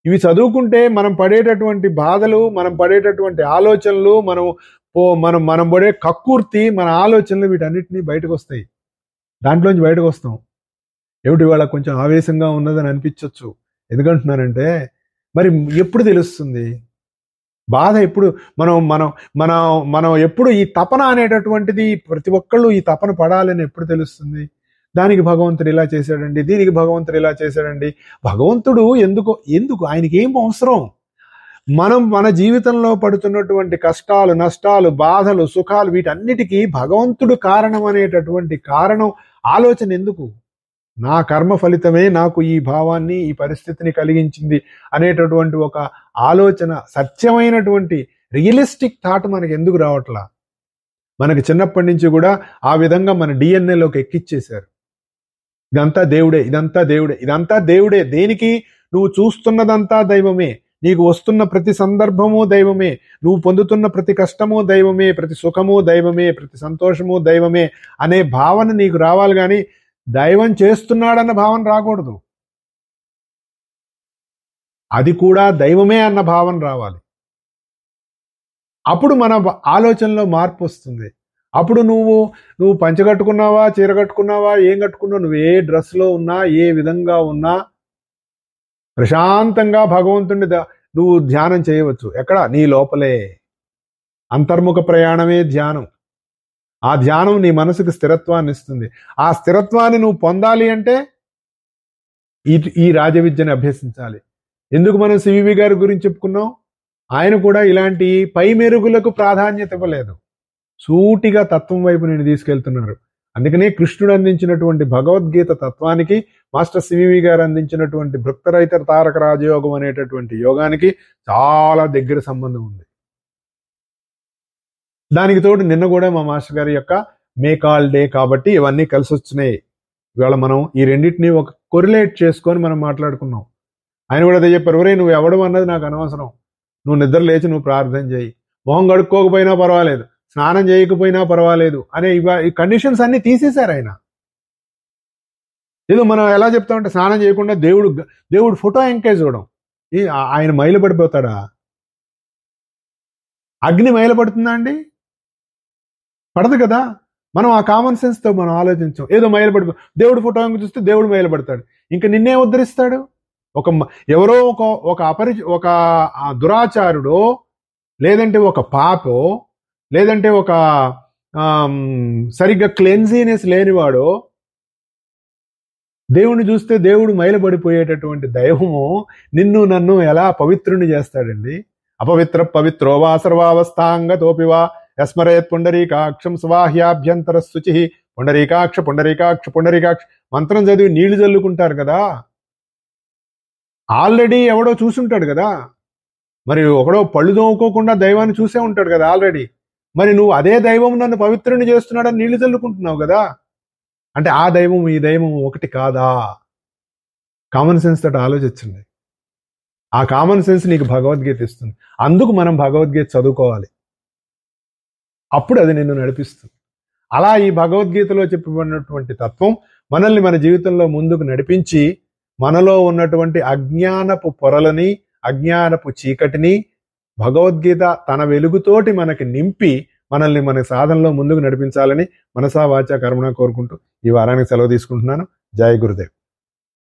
ఇవి చదువుకుంటే మనం పడేటటువంటి బాధలు, మనం పడేటటువంటి ఆలోచనలు, మనం పడే కక్కుర్తి, మన ఆలోచనలు, వీటన్నిటినీ బయటకు వస్తాయి. దాంట్లోంచి బయటకు వస్తాం. ఏమిటి వాళ్ళకి కొంచెం ఆవేశంగా ఉన్నదని అనిపించవచ్చు. ఎందుకంటున్నానంటే మరి ఎప్పుడు తెలుస్తుంది బాధ? ఎప్పుడు మనం ఎప్పుడు ఈ తపన అనేటటువంటిది, ప్రతి ఒక్కళ్ళు ఈ తపన పడాలని ఎప్పుడు తెలుస్తుంది? దానికి భగవంతుడు ఇలా చేశాడండి, దీనికి భగవంతుడు ఇలా చేశాడండి. భగవంతుడు ఎందుకు ఆయనకి ఏం అవసరం? మన జీవితంలో పడుతున్నటువంటి కష్టాలు, నష్టాలు, బాధలు, సుఖాలు, వీటన్నిటికీ భగవంతుడు కారణం అనేటటువంటి ఆలోచన ఎందుకు? నా కర్మ ఫలితమే నాకు ఈ భావాన్ని, ఈ పరిస్థితిని కలిగించింది అనేటటువంటి ఒక ఆలోచన, సత్యమైనటువంటి రియలిస్టిక్ థాట్ మనకి ఎందుకు రావట్లా? మనకి చిన్నప్పటి నుంచి కూడా ఆ విధంగా మన డిఎన్ఏలోకి ఎక్కిచ్చేశారు. ఇదంతా దేవుడే, ఇదంతా దేవుడే, ఇదంతా దేవుడే. దేనికి? నువ్వు చూస్తున్నదంతా దైవమే, నీకు వస్తున్న ప్రతి సందర్భము దైవమే, నువ్వు పొందుతున్న ప్రతి కష్టము దైవమే, ప్రతి సుఖము దైవమే, ప్రతి సంతోషము దైవమే అనే భావన నీకు రావాలి. కానీ దైవం చేస్తున్నాడన్న భావన రాకూడదు. అది కూడా దైవమే అన్న భావన రావాలి. అప్పుడు మన ఆలోచనలో మార్పు వస్తుంది. అప్పుడు నువ్వు పంచె కట్టుకున్నావా, చీర కట్టుకున్నావా, ఏం కట్టుకున్నావు, నువ్వు ఏ డ్రెస్లో ఉన్నా, ఏ విధంగా ఉన్నా ప్రశాంతంగా భగవంతుడిని నువ్వు ధ్యానం చేయవచ్చు. ఎక్కడ? నీ లోపలే. అంతర్ముఖ ప్రయాణమే ధ్యానం. ఆ ధ్యానం నీ మనసుకు స్థిరత్వాన్ని ఇస్తుంది. ఆ స్థిరత్వాన్ని నువ్వు పొందాలి అంటే ఈ రాజవిద్యని అభ్యసించాలి. ఎందుకు మనం సివివి గారి గురించి చెప్పుకున్నాం? ఆయన కూడా ఇలాంటి పై మెరుగులకు ప్రాధాన్యత ఇవ్వలేదు, సూటిగా తత్వం వైపు నేను తీసుకెళ్తున్నారు. అందుకనే కృష్ణుడు అందించినటువంటి భగవద్గీత తత్వానికి మాస్టర్ సివివి గారు అందించినటువంటి భృక్తరైత తారక రాజయోగం అనేటటువంటి యోగానికి చాలా దగ్గర సంబంధం ఉంది. దానికి తోడు నిన్న కూడా మా మాస్టర్ గారి యొక్క మేకాల్ డే కాబట్టి ఇవన్నీ కలిసి వచ్చినాయి. ఇవాళ మనం ఈ రెండింటినీ ఒక కొరిలేట్ చేసుకొని మనం మాట్లాడుకున్నాం. ఆయన కూడా అదే చెప్పారు, ఒరే నువ్వు ఎవడం అన్నది నాకు అనవసరం, నువ్వు నిద్ర లేచి నువ్వు ప్రార్థన చేయి, మొహం కడుక్కోకపోయినా పర్వాలేదు, స్నానం చేయకపోయినా పర్వాలేదు అనే ఈ కండిషన్స్ అన్ని తీసేశారు ఆయన. ఏదో మనం ఎలా చెప్తామంటే స్నానం చేయకుండా దేవుడు ఫోటో ఎంకే చూడడం, ఆయన మైలపడిపోతాడా? అగ్ని మైలపడుతుందా అండి? పడదు కదా. మనం ఆ కామన్ సెన్స్తో మనం ఆలోచించాం. ఏదో మైలపడిపో, దేవుడు ఫోటో ఎంక చూస్తే దేవుడు మైలపడతాడు, ఇంకా నిన్నే ఉద్ధరిస్తాడు? ఎవరో ఒక దురాచారుడో, లేదంటే ఒక పాపో, లేదంటే ఒక సరిగ్గా క్లెన్జీనెస్ లేనివాడో దేవుణ్ణి చూస్తే దేవుడు మైలపడిపోయేటటువంటి దైవము నిన్ను నన్ను ఎలా పవిత్రుని చేస్తాడండి? అపవిత్ర పవిత్రో వా సర్వావస్థాంగతోపివా యస్మరేత్ పుండరీకాక్షం స్వాహ్యాభ్యంతర శుచి. పుండరీకాక్ష పుండరీకాక్ష పుండరీకాక్ష మంత్రం చదివి నీళ్లు చల్లుకుంటారు కదా, ఆల్రెడీ ఎవడో చూసుంటాడు కదా. మరి ఒకడో పళ్ళు దోముకోకుండా దైవాన్ని చూసే ఉంటాడు కదా ఆల్రెడీ. మరి నువ్వు అదే దైవం నన్ను పవిత్రుని చేస్తున్నాడని నీళ్లు చల్లుకుంటున్నావు కదా. అంటే ఆ దైవం ఈ దైవం ఒకటి కాదా? కామన్ సెన్స్ తోటి ఆలోచించండి. ఆ కామన్ సెన్స్ నీకు భగవద్గీత ఇస్తుంది. అందుకు మనం భగవద్గీత చదువుకోవాలి, అప్పుడు అది నిన్ను నడిపిస్తుంది. అలా ఈ భగవద్గీతలో చెప్పబడినటువంటి తత్వం మనల్ని మన జీవితంలో ముందుకు నడిపించి మనలో ఉన్నటువంటి అజ్ఞానపు పొరలని, అజ్ఞానపు చీకటిని భగవద్గీత తన వెలుగుతోటి మనకి నింపి మనల్ని మన సాధనలో ముందుకు నడిపించాలని మనసా వాచా కర్మణ కోరుకుంటూ ఈ వారానికి సెలవు తీసుకుంటున్నాను. జై గురుదేవ్.